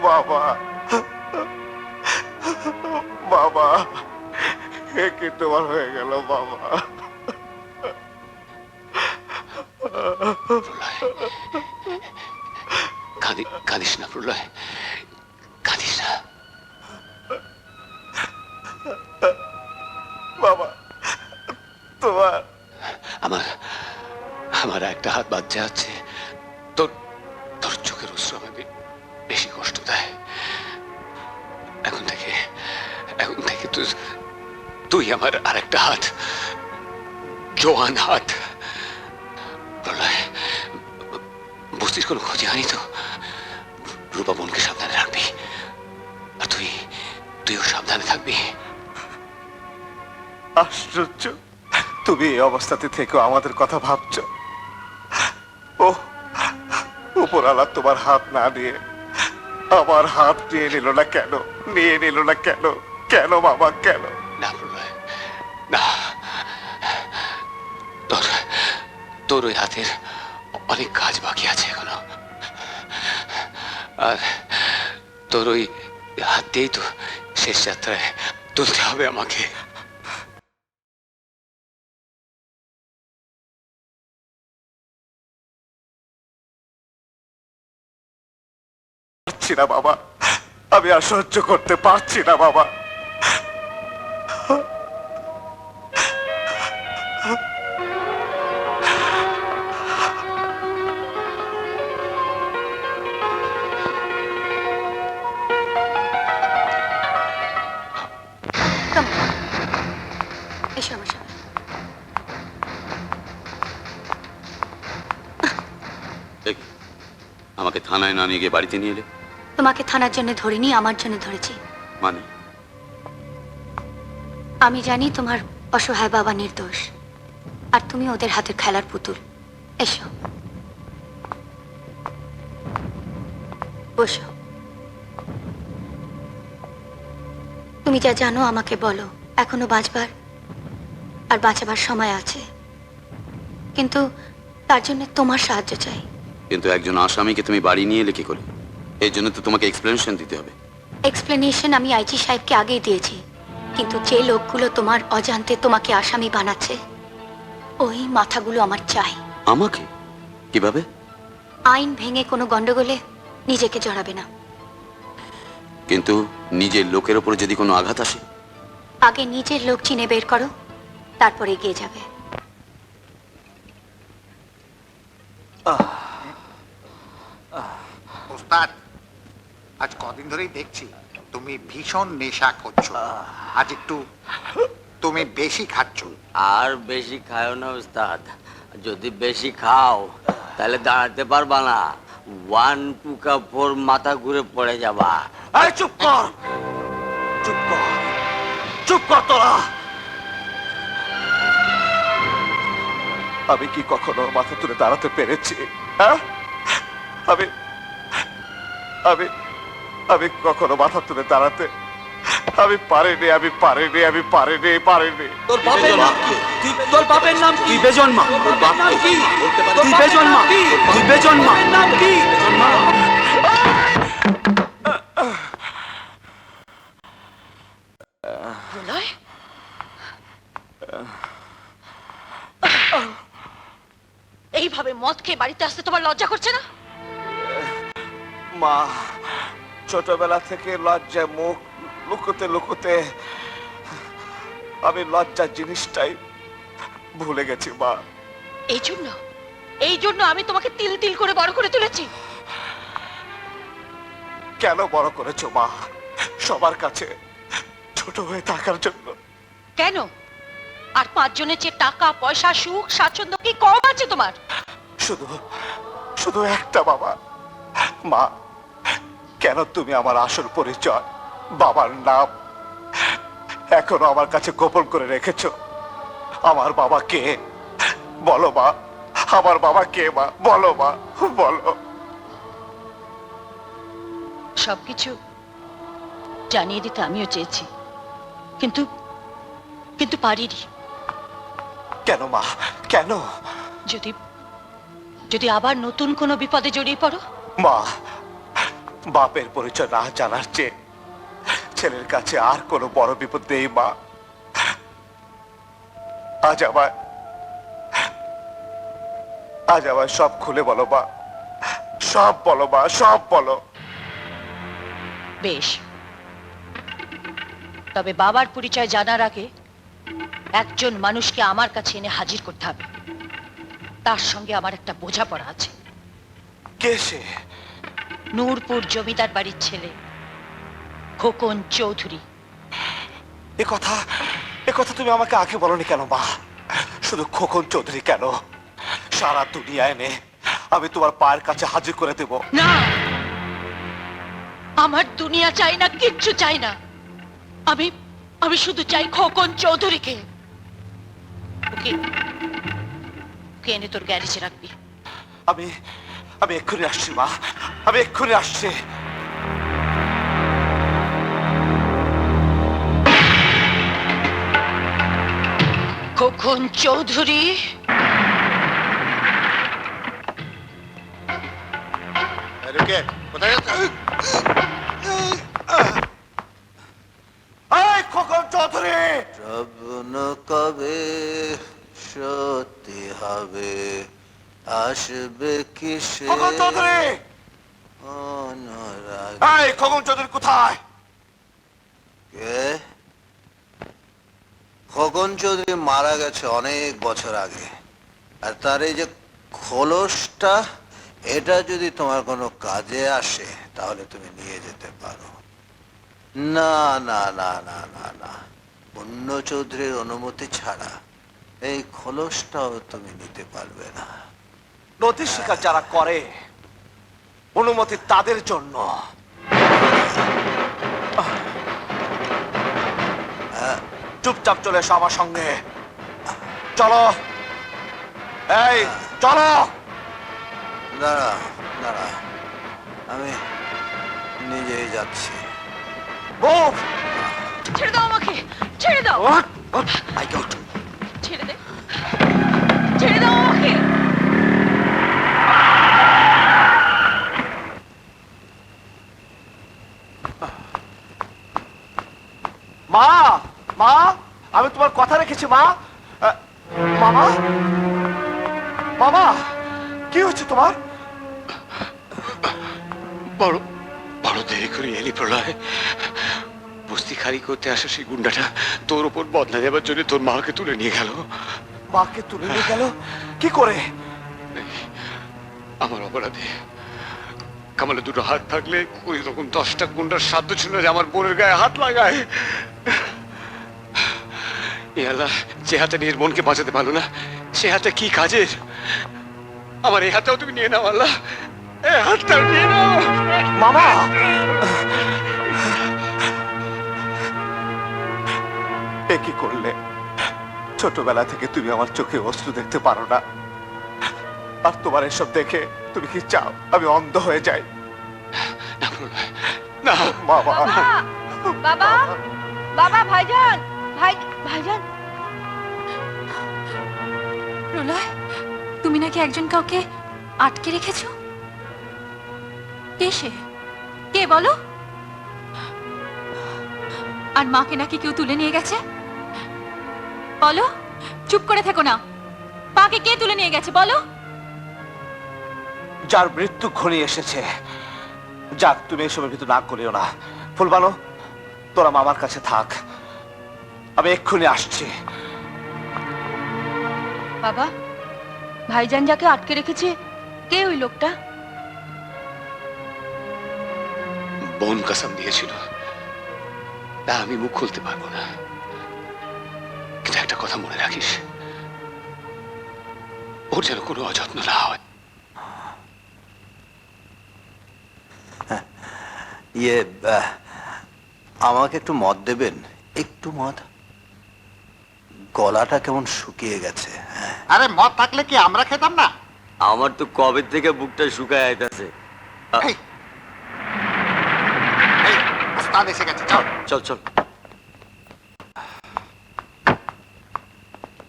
বাবা, বাবা, এ কি তোমার হয়ে গেল বাবা? কাঁদিস না প্রলয়, কাঁদিস না। বাবা, তোমার আমার আমার একটা হাত বাচ্চা আছে, তোর তোর চোখের অশ্রু আমাকে বেশি কষ্ট দেয়। এখন থেকে তুই আমার আরেকটা হাত, জোয়ান হাত। প্রলয়, বস্তির কোনো ক্ষতি হয়নি তো? রূপা বোনকে সাবধানে রাখবি, আর তুইও সাবধানে থাকবি। আশ্চর্য, তুমি এই অবস্থাতে থেকেও আমাদের কথা ভাবছো। ও উপরালা তোমার হাত না নিয়ে আমার হাত নিয়ে নিল না কেন? নিয়ে নিল না কেন? কেন বাবা, কেন? না প্রলয়, না, তোর ওই হাতের অনেক কাজ বাকি আছে এখনো, আর তোর ওই হাত দিয়েই তো শেষ যাত্রায় তুলতে হবে আমাকে। পারছি না বাবা, আমি আর সহ্য করতে পারছি না বাবা। এসো আমার সাথে। আমাকে থানায় না নিয়ে গিয়ে বাড়িতে নিয়ে এলে? তোমাকে থানার জন্য ধরিনি, আমার জন্য ধরেছি। মানে? আমি জানি তোমার অসহায় বাবা নির্দোষ, আর তুমি ওদের হাতের খেলার পুতুল। এসো, বসো। তুমি যা জানো আমাকে বলো। এখনো বাঁচবার আর বাঁচাবার সময় আছে, কিন্তু তার জন্য তোমার সাহায্য চাই। কিন্তু একজন আসামিকে তুমি বাড়ি নিয়ে এলে কি করে? এর জন্য তো তোমাকে এক্সপ্লেনেশন দিতে হবে। এক্সপ্লেনেশন আমি আইজি সাহেবকে আগেই দিয়েছি, কিন্তু যে লোকগুলো তোমার অজান্তে তোমাকে আসামি বানাচ্ছে, ওই মাথাগুলো আমার চাই। আমাকে? কিভাবে? আইন ভেঙে কোনো গন্ডগোলে নিজেকে জড়াবে না। কিন্তু নিজের লোকের ওপরে যদি কোনো আঘাত আসে? আগে নিজের লোক চিনে বের করো, তারপরে এগিয়ে যাবে। ওস্তাদ, আজ কদিন ধরেই দেখছি তুমি ভীষণ নেশা করছো। আজ একটু তুমি বেশি খাচ্ছ। আর বেশি খাও না উস্তাদ, যদি বেশি খাও তাহলে দাঁড়াতে পারবা না। 1 2 কাপ 4 মাথা ঘুরে পড়ে যাবা। এই চুপ কর, চুপ কর, চুপ কর তোরা। আমি কি কখনো মাথা তুলে দাঁড়াতে পেরেছি? হ্যাঁ, আমি আমি আমি কখনো মাথা তুলে দাঁড়াতে আমি পারিনি, আমি পারিনি, আমি পারিনি, পারিনি। তোর বাপের নাম কি? তোর বাপের নাম কি? বেজন্মা। তোর বাপ নাম কি? তুই বেজন্মা। তুই বেজন্মা। নাম কি? প্রলয়, এইভাবে মদ খেয়ে বাড়িতে আসতে তোমার লজ্জা করছে না? মা, ছোটবেলা থেকে লজ্জায় মুখ লুকোতে লুকোতে আমি লজ্জার জিনিসটাই ভুলে গেছি মা। এই জন্য আমি তোমাকে তিল তিল করে বড় করে তুলেছি। কেন বড় করেছো মা? সবার কাছে ছোট হয়ে থাকার জন্য। কেন? আর পাঁচজনের চেয়ে টাকা পয়সা সুখ স্বাচ্ছন্দ্য কি কম আছে তোমার? শুধু শুধু একটা বাবা মা, কেন তুমি আমার আসল পরিচয় বাবার নাম এখনো আমার কাছে গোপন করে রেখেছো? আমার বাবা কে বলো মা, আমার বাবা কে মা, বলো মা, বলো। সবকিছু জানিয়ে দিতে আমিও চেয়েছি, কিন্তু কিন্তু পারিনি। কেন মা, কেন? যদি যদি আবার নতুন কোনো বিপদে জড়িয়ে পড়ো? মা, বাপের পরিচয় না জানার চেয়ে ছেলের কাছে আর কোনো বড় বিপদ নেই মা। আজ আমায় সব খুলে বলো মা, সব বলো মা, সব বলো। বেশ, তবে বাবার পরিচয় জানার আগে একজন মানুষকে আমার কাছে এনে হাজির করতে হবে। তার সঙ্গে আমার একটা বোঝাপড়া আছে। কে সে? নূরপুর জমিদার বাড়ির ছেলে খোকন চৌধুরী। এ কথা তুমি আমাকে আগে বলনি কেন মা? শুধু খোকন চৌধুরী কেন, সারা দুনিয়া এনে আমি তোমার পায়ের কাছে হাজির করে দেব। না, আমার দুনিয়া চাই না, কিচ্ছু চাই না। আমি শুধু চাই খোকন চৌধুরীকে। ওকে এনে তোর গ্যারেজে রাখবি। আমি এক্ষুনি আসছি মা, আমি এক্ষুনি আসছি। খোকন চৌধুরী, কোথায় যাচ্ছে? খোকন চৌধুরী, স্বপ্ন কবে সত্যি হবে, আসবে কিসে খোকন চৌধুরী, অনুরাগ। খোকন চৌধুরী কোথায়? কে? খোকন চৌধুরী মারা গেছে অনেক বছর আগে। আর তার এই যে খোলসটা, এটা যদি তোমার কোনো কাজে আসে তাহলে তুমি নিয়ে যেতে পারো। না না না না না না, অন্য চৌধুরীর অনুমতি ছাড়া এই খোলসটাও তুমি নিতে পারবে না। নদী শিকার যারা করে অনুমতি তাদের জন্য। চুপচাপ চলে এসো আমার সঙ্গে, চলো। এই চলো। দাঁড়া দাঁড়া, আমি নিজেই যাচ্ছি। ছেড়ে দাও আমাকে, ছেড়ে দাও। ছেড়ে দে, ছেড়ে দাও আমাকে। মা, মা, আমি তোমার কথা রেখেছি মা। মামা, মামা, কি হচ্ছে তোমার? বড় বড় দেরি করে এলি প্রলয়। বস্তি খালি করতে আসা সেই গুন্ডাটা তোর উপর বদলা দেবার জন্য তোর মাকে তুলে নিয়ে গেল। মাকে তুলে নিয়ে গেল কি করে? আমার অপরাধে কামালে দুটো হাত থাকলে ওই রকম 10টা গুন্ডার সাধ্য ছিল যে আমার বোনের গায়ে হাত লাগায়। আল্লাহ, যে হাতে নিজের বোনকে বাঁচাতে পারলো না সে হাতে কি কাজের? আমার এই হাতটাও তুমি নিয়ে নাও আল্লাহ, এই হাতটাও নিয়ে নাও। মামা, এ কি করলে? ছোটবেলা থেকে তুমি আমার চোখে অশ্রু দেখতে পারো না, আর তোমার এসব দেখে তুমি কি চাও আমি অন্ধ হয়ে যাই? না মামা, বাবা, বাবা, ভাইজান, ভাইজান। প্রলয়, তুমি নাকি একজন কাউকে আটকে রেখেছো? কে সে? কে বলো? আর মাকে নাকি কেউ তুলে নিয়ে গেছে? বলো, চুপ করে থেকো না। মাকে কে তুলে নিয়ে গেছে বলো? যার মৃত্যু ঘনিয়ে এসেছে। যাক, তুমি এসবের ভিতর না করিও না। ফুলবানো, তোরা মামার কাছে থাক, আমি এক্ষুনি আসছি। বাবা, ভাইজান যাকে আটকে রেখেছে কে ওই লোকটা? বোন কসম দিয়েছিল তা আমি মুখ খুলতে পারবো না, কিন্তু একটা কথা মনে রাখিস, ওর যেন কোনো অযত্ন না হয়। ইয়ে আমাকে একটু মদ দেবেন, একটু মদ। গলাটা কেমন শুকিয়ে গেছে। আরে মদ থাকলে কি আমরা খেতাম না? আমার তো কবে থেকে বুকটা শুকায় আইতাছে। এই, এই, ওস্তাদ এসে গেছে, চল। চল চল।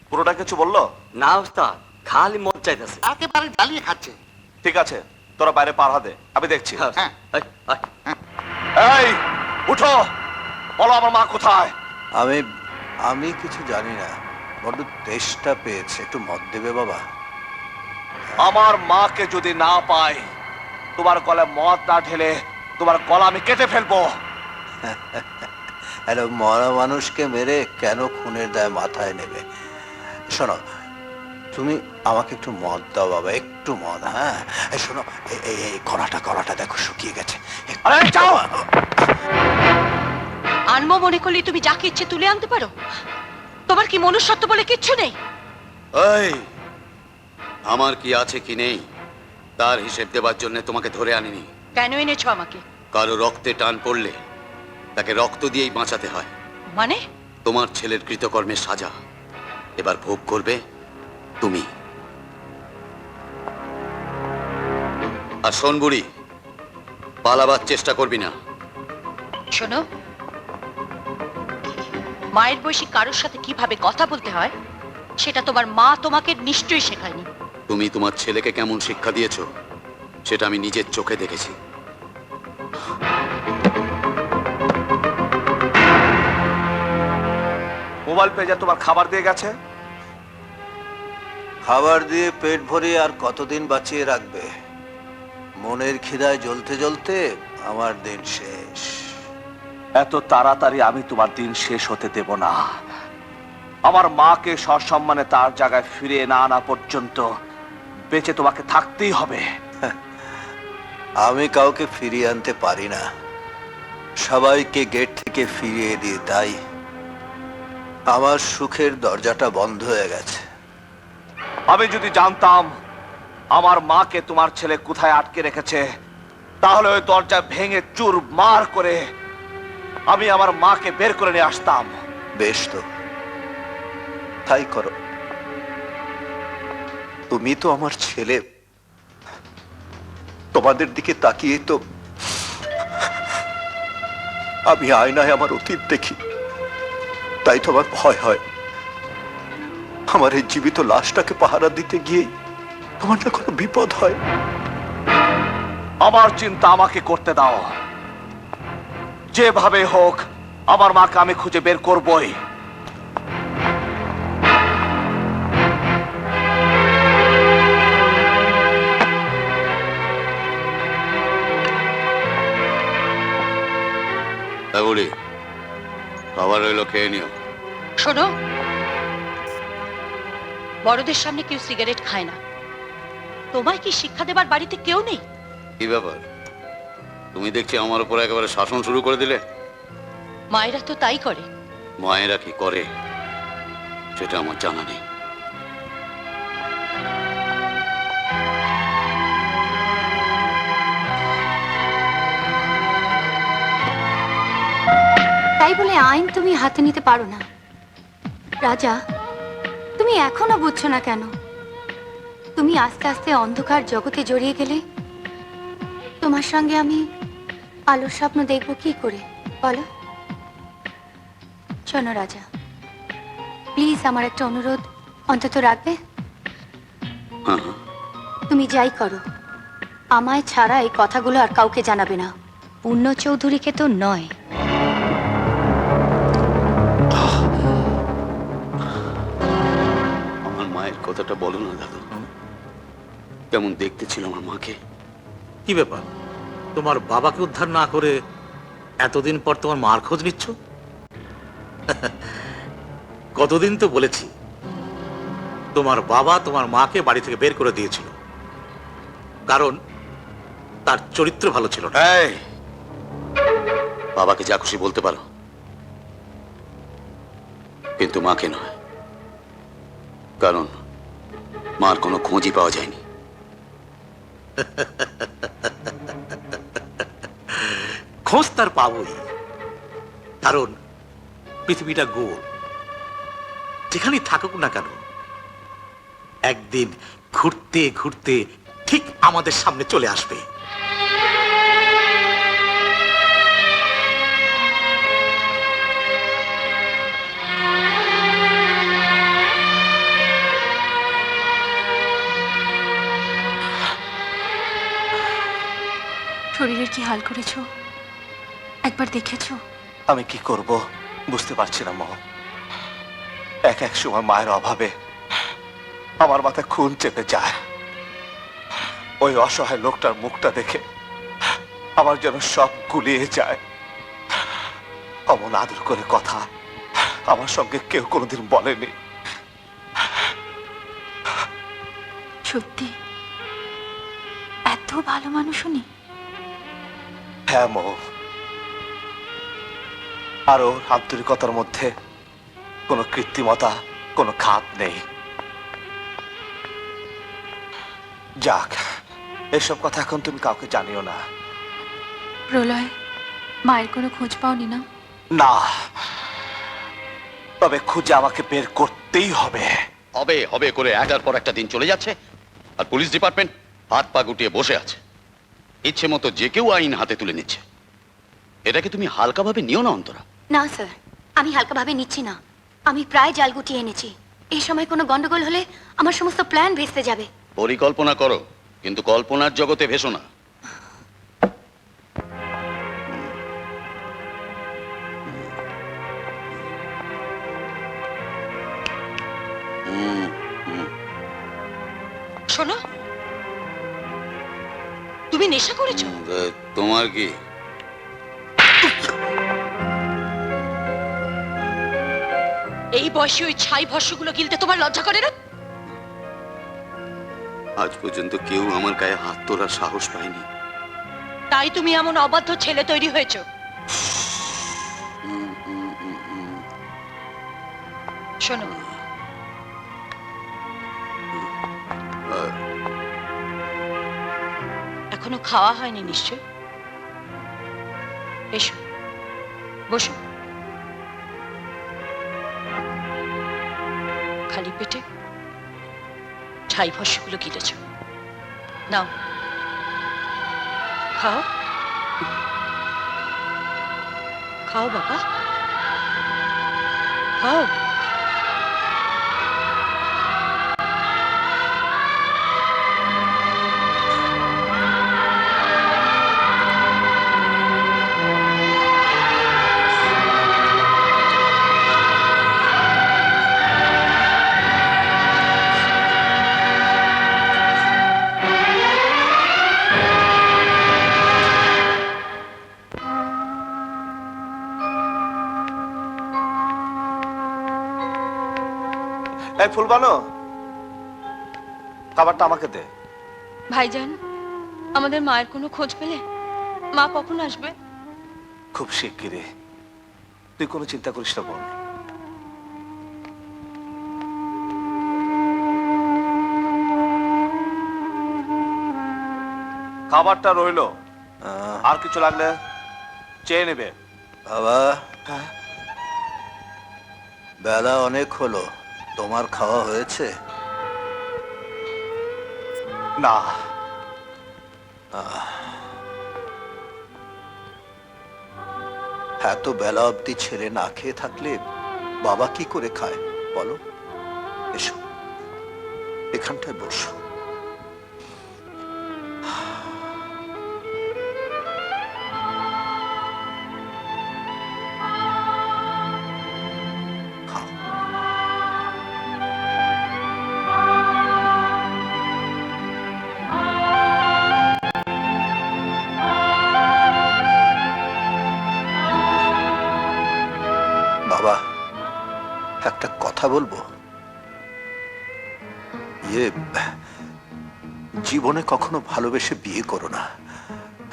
পুরোটা কিছু বললো? না ওস্তাদ, খালি মদ চাইতাছে। একেবারে জ্বালিয়ে খাচ্ছে। ঠিক আছে, তোরা বাইরে পার হাতে, আমি দেখছি। হ্যাঁ। আয়, আয়। এই উঠো, বলো আমার মা কোথায়? আমি আমি কিছু জানি না, বড্ড তেষ্টা পেয়েছে, একটু মদ দেবে বাবা? আমার মাকে যদি না পাই, তোমার গলায় মদ না ঢেলে তোমার গলা আমি কেটে ফেলবো। আরে মরা মানুষকে মেরে কেন খুনের দায় মাথায় নেবে? শোনো, তুমি আমাকে একটু মদ দাও বাবা, একটু মদ। হ্যাঁ, এই শোনো, এই গলাটা দেখো শুকিয়ে গেছে। আরে যাও। আনবো মনে করলে তুমি যাকে ইচ্ছে তুলে আনতে পারো? তোমার কি মনুষ্যত্ব বলে কিচ্ছু নেই? এই, আমার কি আছে কি নেই তার হিসেব দেবার জন্য তোমাকে ধরে আনিনি। কেন এনেছো আমাকে? কারো রক্তে টান পড়লে তাকে রক্ত দিয়েই বাঁচাতে হয়। মানে? তোমার ছেলের কৃতকর্মের সাজা এবার ভোগ করবে তুমি। আর শোন বুড়ি, পালাবার চেষ্টা করবি না। শোনো, মায়ের বয়সী কারোর সাথে কিভাবে কথা বলতে হয় সেটা তোমার মা তোমাকে নিশ্চয়ই শেখায়নি। তুমি তোমার ছেলেকে কেমন শিক্ষা দিয়েছো সেটা আমি নিজের চোখে দেখেছি। মোবাইল পেয়ে যা তোমার খাবার দিয়ে গেছে। খাবার দিয়ে পেট ভরিয়ে আর কতদিন বাঁচিয়ে রাখবে? মনের খিদায় জ্বলতে জ্বলতে আমার দিন শেষ। এত তাড়াতাড়ি আমি তোমার দিন শেষ হতে দেব না। আমার মাকে সসম্মানে তার জায়গায় ফিরিয়ে না আনা পর্যন্ত বেঁচে তোমাকে থাকতেই হবে। আমি কাউকে ফিরিয়ে আনতে পারি না, সবাইকে গেট থেকে ফিরিয়ে দিয়ে তাই আমার সুখের দরজাটা বন্ধ হয়ে গেছে। আমি যদি জানতাম আমার মাকে তোমার ছেলে কোথায় আটকে রেখেছে, তাহলে ওই দরজা ভেঙে চুরমার করে আমি আমার মাকে বের করে নিয়ে আসতাম। বেশ, তো তাই করো। তুমি তো আমার ছেলে, তোমাদের দিকে তাকিয়ে তো আমি আয়নায় আমার অতীত দেখি, তাই তো আমার ভয় হয় আমার এই জীবিত লাশটাকে পাহারা দিতে গিয়ে তোমার না কোনো বিপদ হয়। আমার চিন্তা আমাকে করতে দাও, যেভাবে হোক আমার মাকে আমি খুঁজে বের করবই। বুড়ি, খাবার হইলো, খেয়ে নিও। শোনো, বড়দের সামনে কেউ সিগারেট খায় না। তোমায় কি শিক্ষা দেবার বাড়িতে কেউ নেই? কি ব্যাপার, তুমি দেখছি আমার উপর একেবারে শাসন শুরু করে দিলে। মায়েরা তো তাই করে। মায়েরা কি করে সেটা আমার জানা নেই। তাই বলে আইন তুমি হাতে নিতে পারো না। রাজা, তুমি এখনো বুঝছো না কেন? তুমি আস্তে আস্তে অন্ধকার জগতে জড়িয়ে গেলে তোমার সঙ্গে আমি আলোর স্বপ্ন দেখবো কি করে বলো? শোনো রাজা, প্লিজ আমার একটা অনুরোধ অন্তত রাখবে? তুমি যাই করো, আমায় ছাড়া এই কথাগুলো আর কাউকে জানাবে না। পূর্ণ চৌধুরীকে তো নয়। আমার মায়ের কথাটা বলো না দাদু, কেমন দেখতে ছিল আমার মাকে। কি ব্যাপার, তোমার বাবাকে উদ্ধার না করে এতদিন পর তোমার মার খোঁজ নিচ্ছ? কতদিন তো বলেছি তোমার বাবা তোমার মাকে বাড়ি থেকে বের করে দিয়েছিল, কারণ তার চরিত্র ভালো ছিল না। বাবাকে যা খুশি বলতে পারো, কিন্তু মাকে নয়, কারণ মার কোনো খোঁজই পাওয়া যায়নি। খোঁজ তার পাবই, কারণ পৃথিবীটা গোল। যেখানেই থাকুক না কেন, একদিন ঘুরতে ঘুরতে ঠিক আমাদের সামনে চলে আসবে। শরীরের কি হাল করেছো একবার দেখেছো? আমি কি করব বুঝতে পারছি না মা। এক এক সময় মায়ের অভাবে আমার মাথায় খুন চেপে যায়। ওই অসহায় লোকটার মুখটা দেখে আমার যেন সব গুলিয়ে যায়। অমন আদর করে কথা আমার সঙ্গে কেউ কোনোদিন বলেনি। সত্যি এত ভালো মানুষ উনি? হ্যাঁ মো, আর ওর আন্তরিকতার মধ্যে কোনো কৃত্রিমতা, কোনো খাপ নেই। যাক, এসব কথা এখন তুমি কাউকে জানিও না। প্রলয়, মায়ের কোনো খোঁজ পাওনি না? না, তবে খুঁজে আমাকে বের করতেই হবে। হবে হবে করে একটার পর একটা দিন চলে যাচ্ছে, আর পুলিশ ডিপার্টমেন্ট হাত পা গুটিয়ে বসে আছে। ইচ্ছে মতো যে কেউ আইন হাতে তুলে নিচ্ছে। এটাকে তুমি হালকাভাবে নিও না অন্তরা। না স্যার, আমি হালকাভাবে নিচ্ছি না। আমি প্রায় জাল গুটিয়ে এনেছি। এই সময় কোনো গন্ডগোল হলে আমার সমস্ত প্ল্যান ভেস্তে যাবে। পরিকল্পনা করো, কিন্তু কল্পনার জগতে ভেসো না। শোনো, তুমি নেশা করেছো? তোমার কি? এই বয়সে ওই ছাই ভস্যগুলো গিলতে তোমার লজ্জা করে না? আজ পর্যন্ত কেউ আমার গায়ে হাত তোলার সাহস পায়নি। তাই তুমি এমন অবাধ্য ছেলে তৈরি হয়েছো। শোনো, এখনো খাওয়া হয়নি নিশ্চয়? এসো, বসো। খালি পেটে ছাই ভস্যগুলো গিলেছ, নাও খাও, খাও বাবা, খাও। এই ফুলবানো, খাবারটা আমাকে দে। ভাইজান, আমাদের মায়ের কোনো খোঁজ পেলে? মা কখন আসবে? খুব শিগগিরই, তুই কোনো চিন্তা করিস না বোন। খাবারটা রইলো, আর কিছু লাগলে চেয়ে নেবে। বাবা, বেলা অনেক হলো, তোমার খাওয়া হয়েছে? না। এত বেলা অবধি ছেলে না খেয়ে থাকলে বাবা কি করে খায় বলো? এসো, এখানটায় বসো। বাবা, একটা কথা বলবো? জীবনে কখনো ভালোবেসে বিয়ে করো না।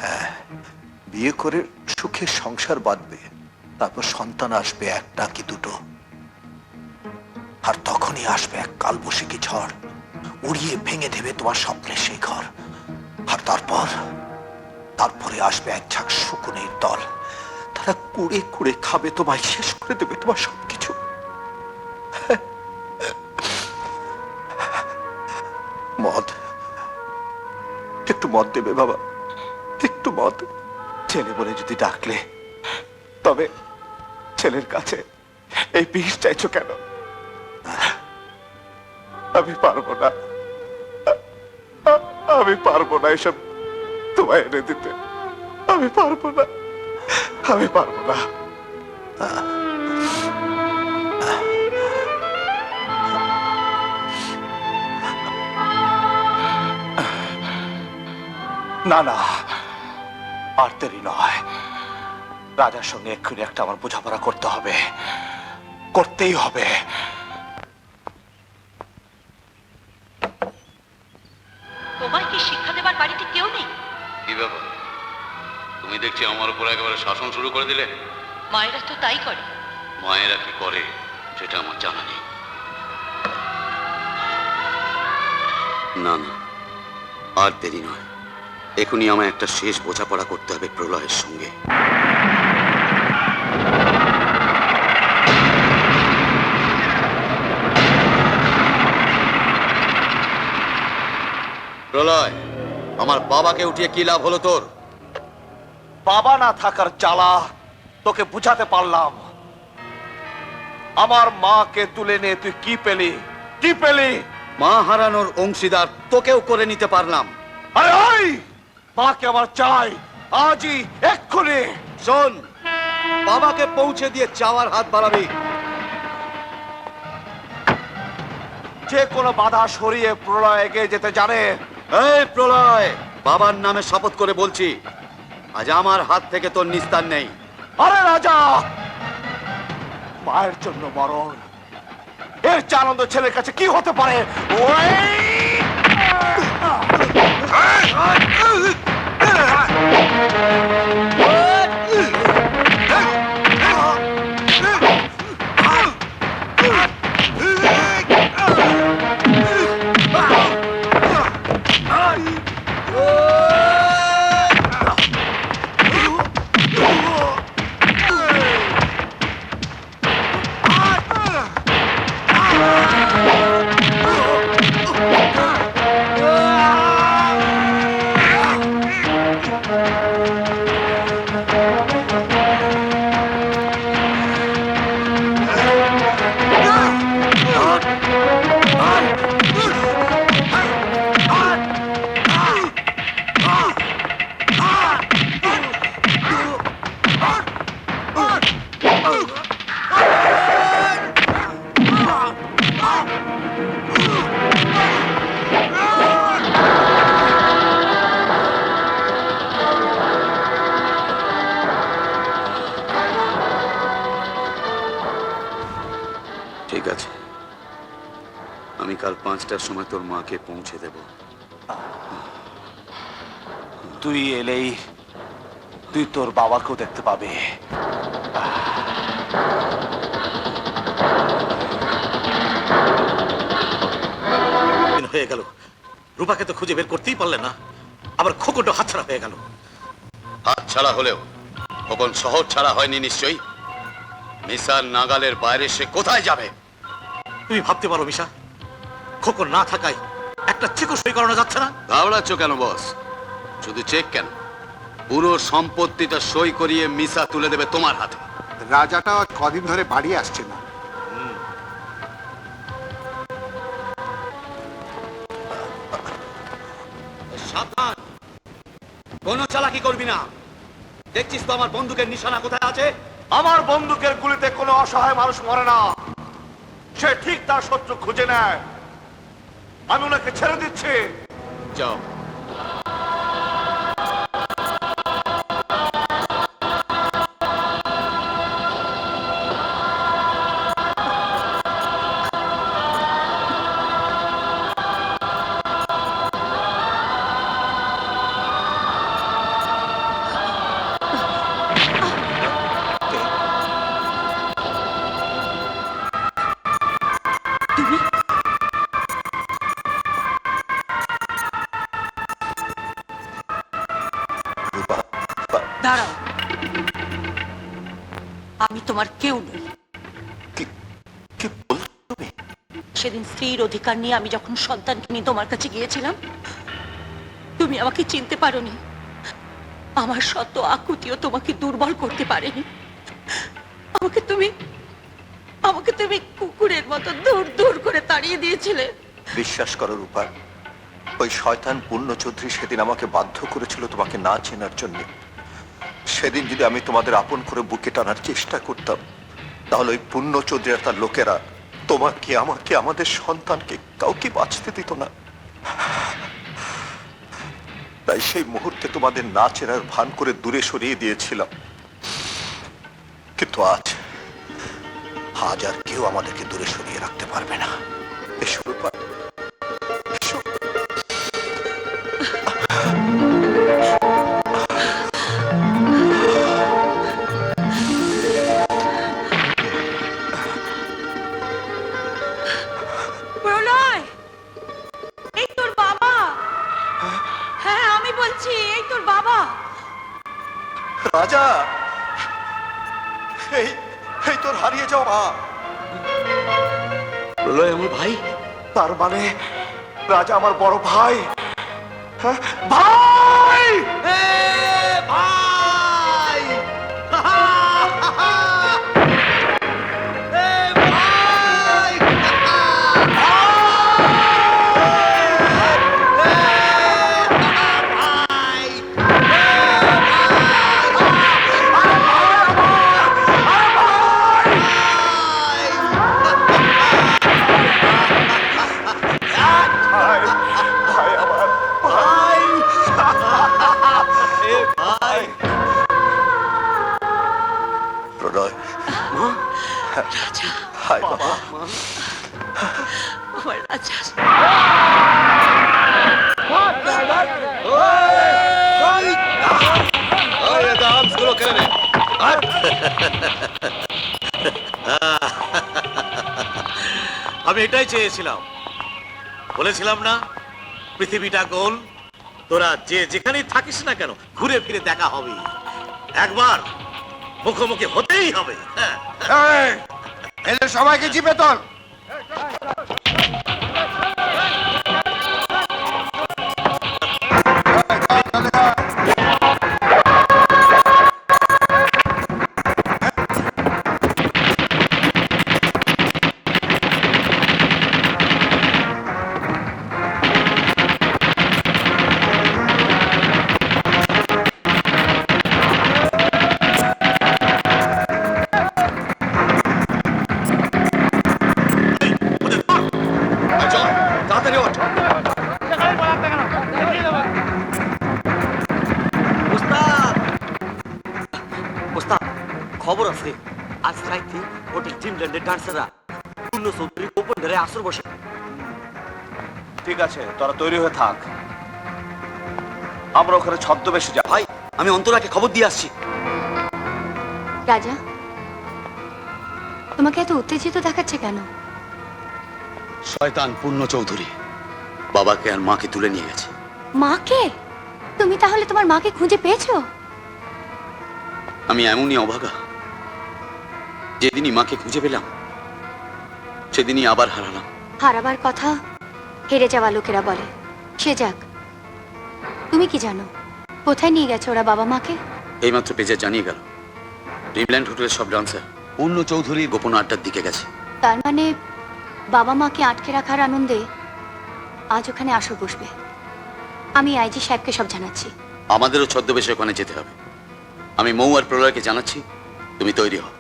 হ্যাঁ, বিয়ে করে সুখে সংসার বাঁধবে, তারপর সন্তান আসবে একটা কি দুটো, আর তখনই আসবে এক কালবৈশাখী ঝড়, উড়িয়ে ভেঙে দেবে তোমার স্বপ্নের সেই ঘর। আর তারপরে আসবে এক ঝাঁক শকুনের দল, তারা কুড়ে কুড়ে খাবে তোমায়, শেষ করে দেবে তোমার সবকিছু। মদ, একটু মদ দেবে বাবা, একটু মদ। ছেলে বলে যদি ডাকলে, তবে ছেলের কাছে এই বিষ চাইছো কেন? আমি পারবো না, আমি পারবো না এসব তোমায় এনে দিতে। আমি পারবো না, আমি পারবো না। না না, আর দেরি নয়। রাজার সঙ্গে এক্ষুনি একটা আমার বোঝাপড়া করতে হবে, করতেই হবে। তোমায় কি শিক্ষা দেবার বাড়িতে কেউ নেই? কি ব্যাপার, তুমি দেখছি আমার উপর একেবারে শাসন শুরু করে দিলে। মায়েরা তো তাই করে। মায়েরা কি করে সেটা আমার জানা নেই। না না, আর দেরি নয়, এখনই আমায় একটা শেষ বোঝাপড়া করতে হবে প্রলয়ের সঙ্গে। প্রলয়, আমার বাবাকে উঠিয়ে কি লাভ হলো তোর? বাবা না থাকার জ্বালা তোকে বুঝাতে পারলাম। আমার মাকে তুলে নিয়ে তুই কি পেলি? কি পেলি? মা হারানোর অংশীদার তোকেও করে নিতে পারলাম। আরে ওই মাকে আমার চাই, আজই, এক্ষুনি। শোন, বাবাকে পৌঁছে দিয়ে চাওয়ার হাত বাড়াবি। যে কোনো বাধা সরিয়ে প্রলয় এগিয়ে যেতে জানে। এই প্রলয়, বাবার নামে শপথ করে বলছি, আজ আমার হাত থেকে তোর নিস্তার নেই। আরে রাজা, মায়ের জন্য মরণ, এর চেয়ে আনন্দ ছেলের কাছে কি হতে পারে? ঠিক আছে, আমি কাল 5টার সময় তোর মাকে পৌঁছে দেব। তুই এলেই তুই তোর বাবাকেও দেখতে পাবে। দিন হয়ে গেল, রূপাকে তো খুঁজে বের করতেই পারলে না, আবার খোকনটা হাতছাড়া হয়ে গেল। হাত ছাড়া হলেও খোকন শহর ছাড়া হয়নি নিশ্চয়ই। মিসার নাগালের বাইরে সে কোথায় যাবে? তুমি ভাবতে পারো মিশা, খোকন না থাকায় একটা চেকও সই করানো যাচ্ছে না। ঘাবড়াচ্ছ কেন বস? শুধু চেক কেন, পুরো সম্পত্তিটা সই করিয়ে মিসা তুলে দেবে তোমার হাতে। রাজাটা কদিন ধরে বাড়ি আসছে না। সাবধান, কোনো চালাকি করবি না। দেখছিস তো আমার বন্দুকের নিশানা কোথায় আছে? আমার বন্দুকের গুলিতে কোনো অসহায় মানুষ মরে না, সে ঠিক তার শত্রু খুঁজে নেয়। আমি ওনাকে ছেড়ে দিচ্ছি। যাও। দাঁড়াও, আমি তোমার কেউ নই। কি বলছো তুমি? সেদিন স্ত্রীর অধিকার নিয়ে আমি যখন সন্তানকে নিয়ে তোমার কাছে গিয়েছিলাম, তুমি আমাকে চিনতে পারোনি। আমার শত আকুতিও তোমাকে দুর্বল করতে পারেনি। আমাকে তুমি কুকুরের মতো দূর দূর করে তাড়িয়ে দিয়েছিলে। বিশ্বাস করো রূপা, ওই শয়তান পূর্ণ চৌধুরী সেদিন আমাকে বাধ্য করেছিল তোমাকে না চেনার জন্য। সেদিন যদি আমি তোমাদের আপন করে বুকে টানার চেষ্টা করতাম, তাহলে ওই পূর্ণ চৌধুরী আর তার লোকেরা তোমাকে, আমাকে, আমাদের সন্তানকে কাউকে বাঁচতে দিত না। তাই সেই মুহূর্তে তোমাদের না চেনার ভান করে দূরে সরিয়ে দিয়েছিলাম। কিন্তু আজ আর কেউ আমাদেরকে দূরে সরিয়ে রাখতে পারবে না। এসো রূপা, এসো। প্রলয়, এই তোর বাবা। হ্যাঁ, আমি বলছি, এই তোর বাবা। রাজা, এই এই তোর হারিয়ে যাও মা। প্রলয় আমার ভাই? তার মানে রাজা আমার বড় ভাই। হ্যাঁ, ভাই! ভাই! ভাই, ভাই আমার ভাই! ভাই! প্রলয়, হাই বাবা। আমার রাজা। আমি এটাই চেয়েছিলাম। বলেছিলাম না, পৃথিবীটা গোল, তোরা যে যেখানেই থাকিস না কেন ঘুরে ফিরে দেখা হবে। একবার মুখোমুখি হতেই হবে। এদের সবাইকে জিপে তোল। তাড়াতাড়ি ওঠ। ওস্তাদ, খবর আছে আজ রাইতে হোটেল ড্রিমল্যান্ডের ডান্সাররা পূর্ণ চৌধুরী গোপন ঘরে আসর বসে। ঠিক আছে, তোরা তৈরি হয়ে থাক, আমরা ওখানে ছদ্মবেশে যাব। ভাই, আমি অন্তরাকে খবর দিয়ে আসছি। রাজা, তোমাকে এত উত্তেজিত দেখাচ্ছে কেন? শয়তান পূর্ণ চৌধুরী বাবাকে আর মাকে তুলে নিয়ে গেছে। মাকে? তুমি তাহলে তোমার মাকে খুঁজে পেয়েছো? আমি এমনই অভাগা, যেদিনই মাকে খুঁজে পেলাম সেদিনই আবার হারালাম। হারাবার কথা হেরে যাওয়া লোকেরা বলে, সে যাক। তুমি কি জানো কোথায় নিয়ে গেছে ওরা বাবা মাকে? এইমাত্র পেজে জানিয়ে গেল ড্রিমল্যান্ড হোটেলের সব ডান্সার পূর্ণ চৌধুরীর গোপন আড্ডার দিকে গেছে। তার মানে বাবা মাকে আটকে রাখার আনন্দে আজ ওখানে আসর বসবে। আমি আইজি সাহেবকে সব জানাচ্ছি। আমাদেরও ছদ্মবেশে ওখানে যেতে হবে। আমি মৌ আর প্রলয়কে জানাচ্ছি, তুমি তৈরি হও।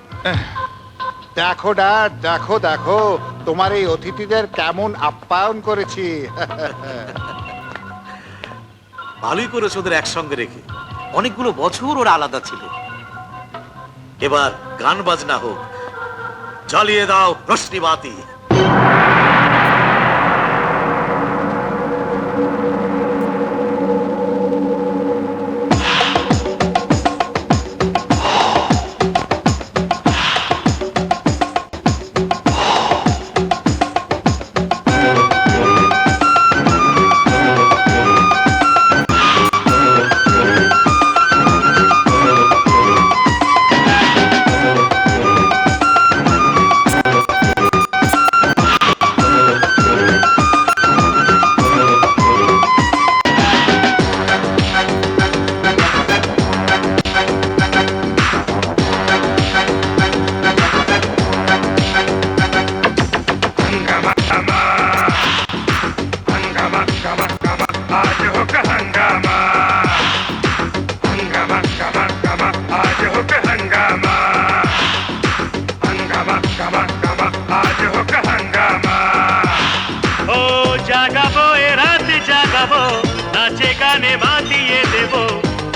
দেখো ড্যাড, দেখো দেখো তোমার এই অতিথিদের কেমন আপ্যায়ন করেছি। ভালোই করেছে ওদের একসঙ্গে রেখে। অনেকগুলো বছর ওরা আলাদা ছিল। এবার গান বাজনা হোক, জ্বালিয়ে দাও রশ্মি বাতি। हंगामा हंगामा गामा गामा आज हो के हंगामा हंगामा गामा गामा आज हो के हंगामा ও জাগাবো এ রাত জাগাবো নাচে গানে মাতিয়ে দেব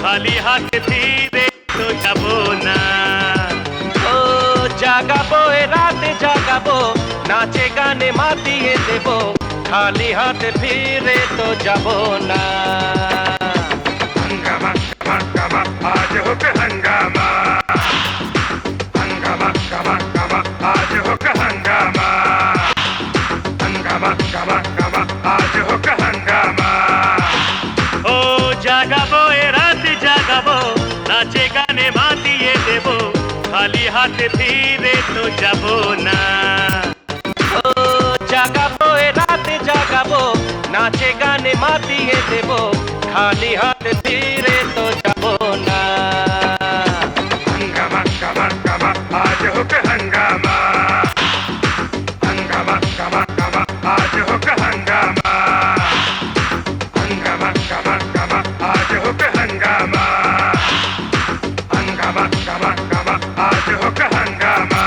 খালি হাতে ফিরে তো যাবো না ও জাগাবো এ রাতে জাগাবো নাচে গানে মাতিয়ে দেব খালি হাতে ফিরে তো যাব না हंगामा हंगामा आज हो के हंगामा हंगामा गामा गामा आज हो के हंगामा हंगामा गामा गामा आज हो के हंगामा ও জাগাবো এ রাত জাগাবো নাচে গানে মাতিয়ে দেব খালি হাতে ফিরে তো যাবো না ও জাগাবো এ রাতে জাগাবো নাচে গানে মাতিয়ে দেব খালি হাতে ফিরে তো যাব না हंगामा गामा गामा आज हो के हंगामा हंगामा गामा गामा आज हो के हंगामा हंगामा गामा गामा आज हो के हंगामा हंगामा गामा गामा आज हो के हंगामा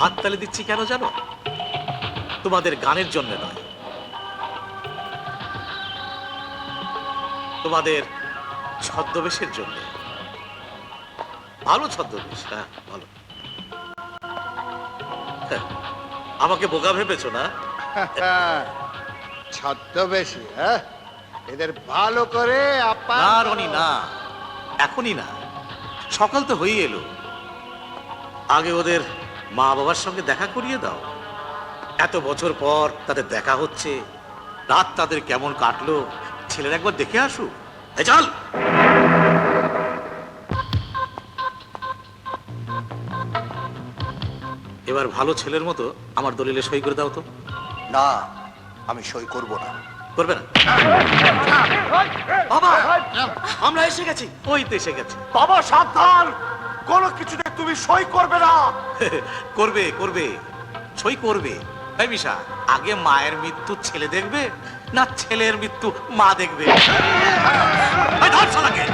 হাততালি দিচ্ছি কেন জানো? তোমাদের গানের জন্য নয়, তোমাদের ছদ্মবেশের জন্য। ভালো ছদ্মবেশ, হ্যাঁ ভালো। হ্যাঁ, আমাকে বোকা ভেবেছো না? ছদ্মবেশী, হ্যাঁ? এদের ভালো করে আপা না রনি না, এখনই না, সকাল তো হয়ে এলো। আগে ওদের মা বাবার সঙ্গে দেখা করিয়ে দাও। এত বছর পর তাদের দেখা হচ্ছে, রাত তাদের কেমন কাটলো ছেলের একবার দেখে আসুক। এই চল। এবার ভালো ছেলের মতো আমার দলিলে সই করে দাও তো। না, আমি সই করব না। করবে না? বাবা, আমরা এসে গেছি। ওই তো এসে গেছি। বাবা সাবধান, কোনো কিছুতে তুমি সই করবে না। করবে করবে, সই করবে। তাই মিশা, আগে মায়ের মৃত্যু ছেলে দেখবে না ছেলের মৃত্যু মা দেখবে? এই ধর শালাকে।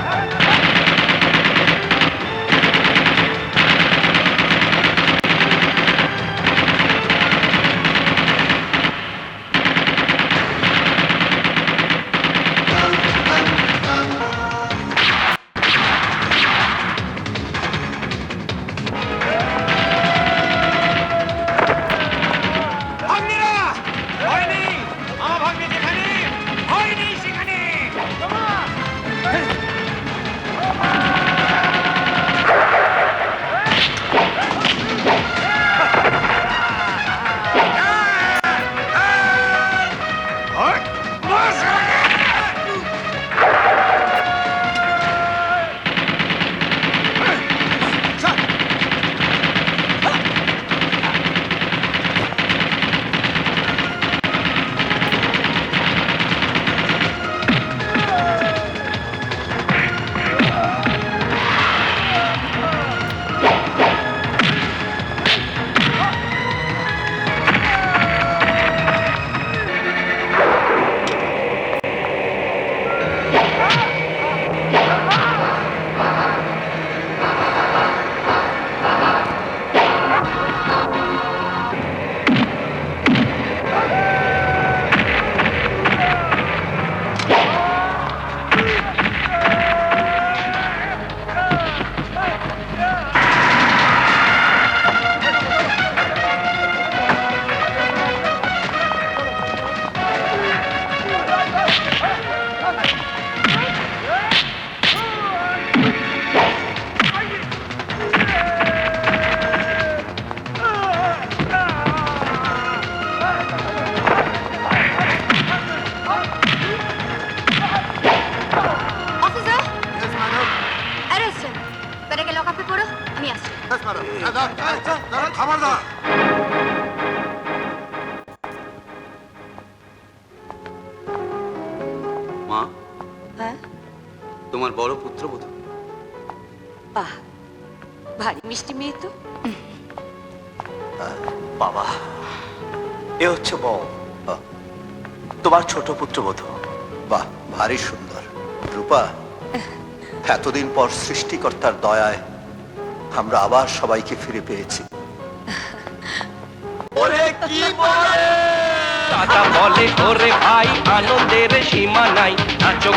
খবরদার। মা, হ্যাঁ? তোমার বড় পুত্রবধূ। বাহ, ভারী মিষ্টি মেয়ে তো। বাবা, এ হচ্ছে বউ, বাহ, তোমার ছোট পুত্রবধূ। বাহ, ভারী সুন্দর। রূপা, এতদিন পর সৃষ্টিকর্তার দয়ায় আমরা আবার সবাইকে ফিরে পেয়েছি। চাচা বলে ওরে ভাই আনন্দের সীমা নাই, নাচো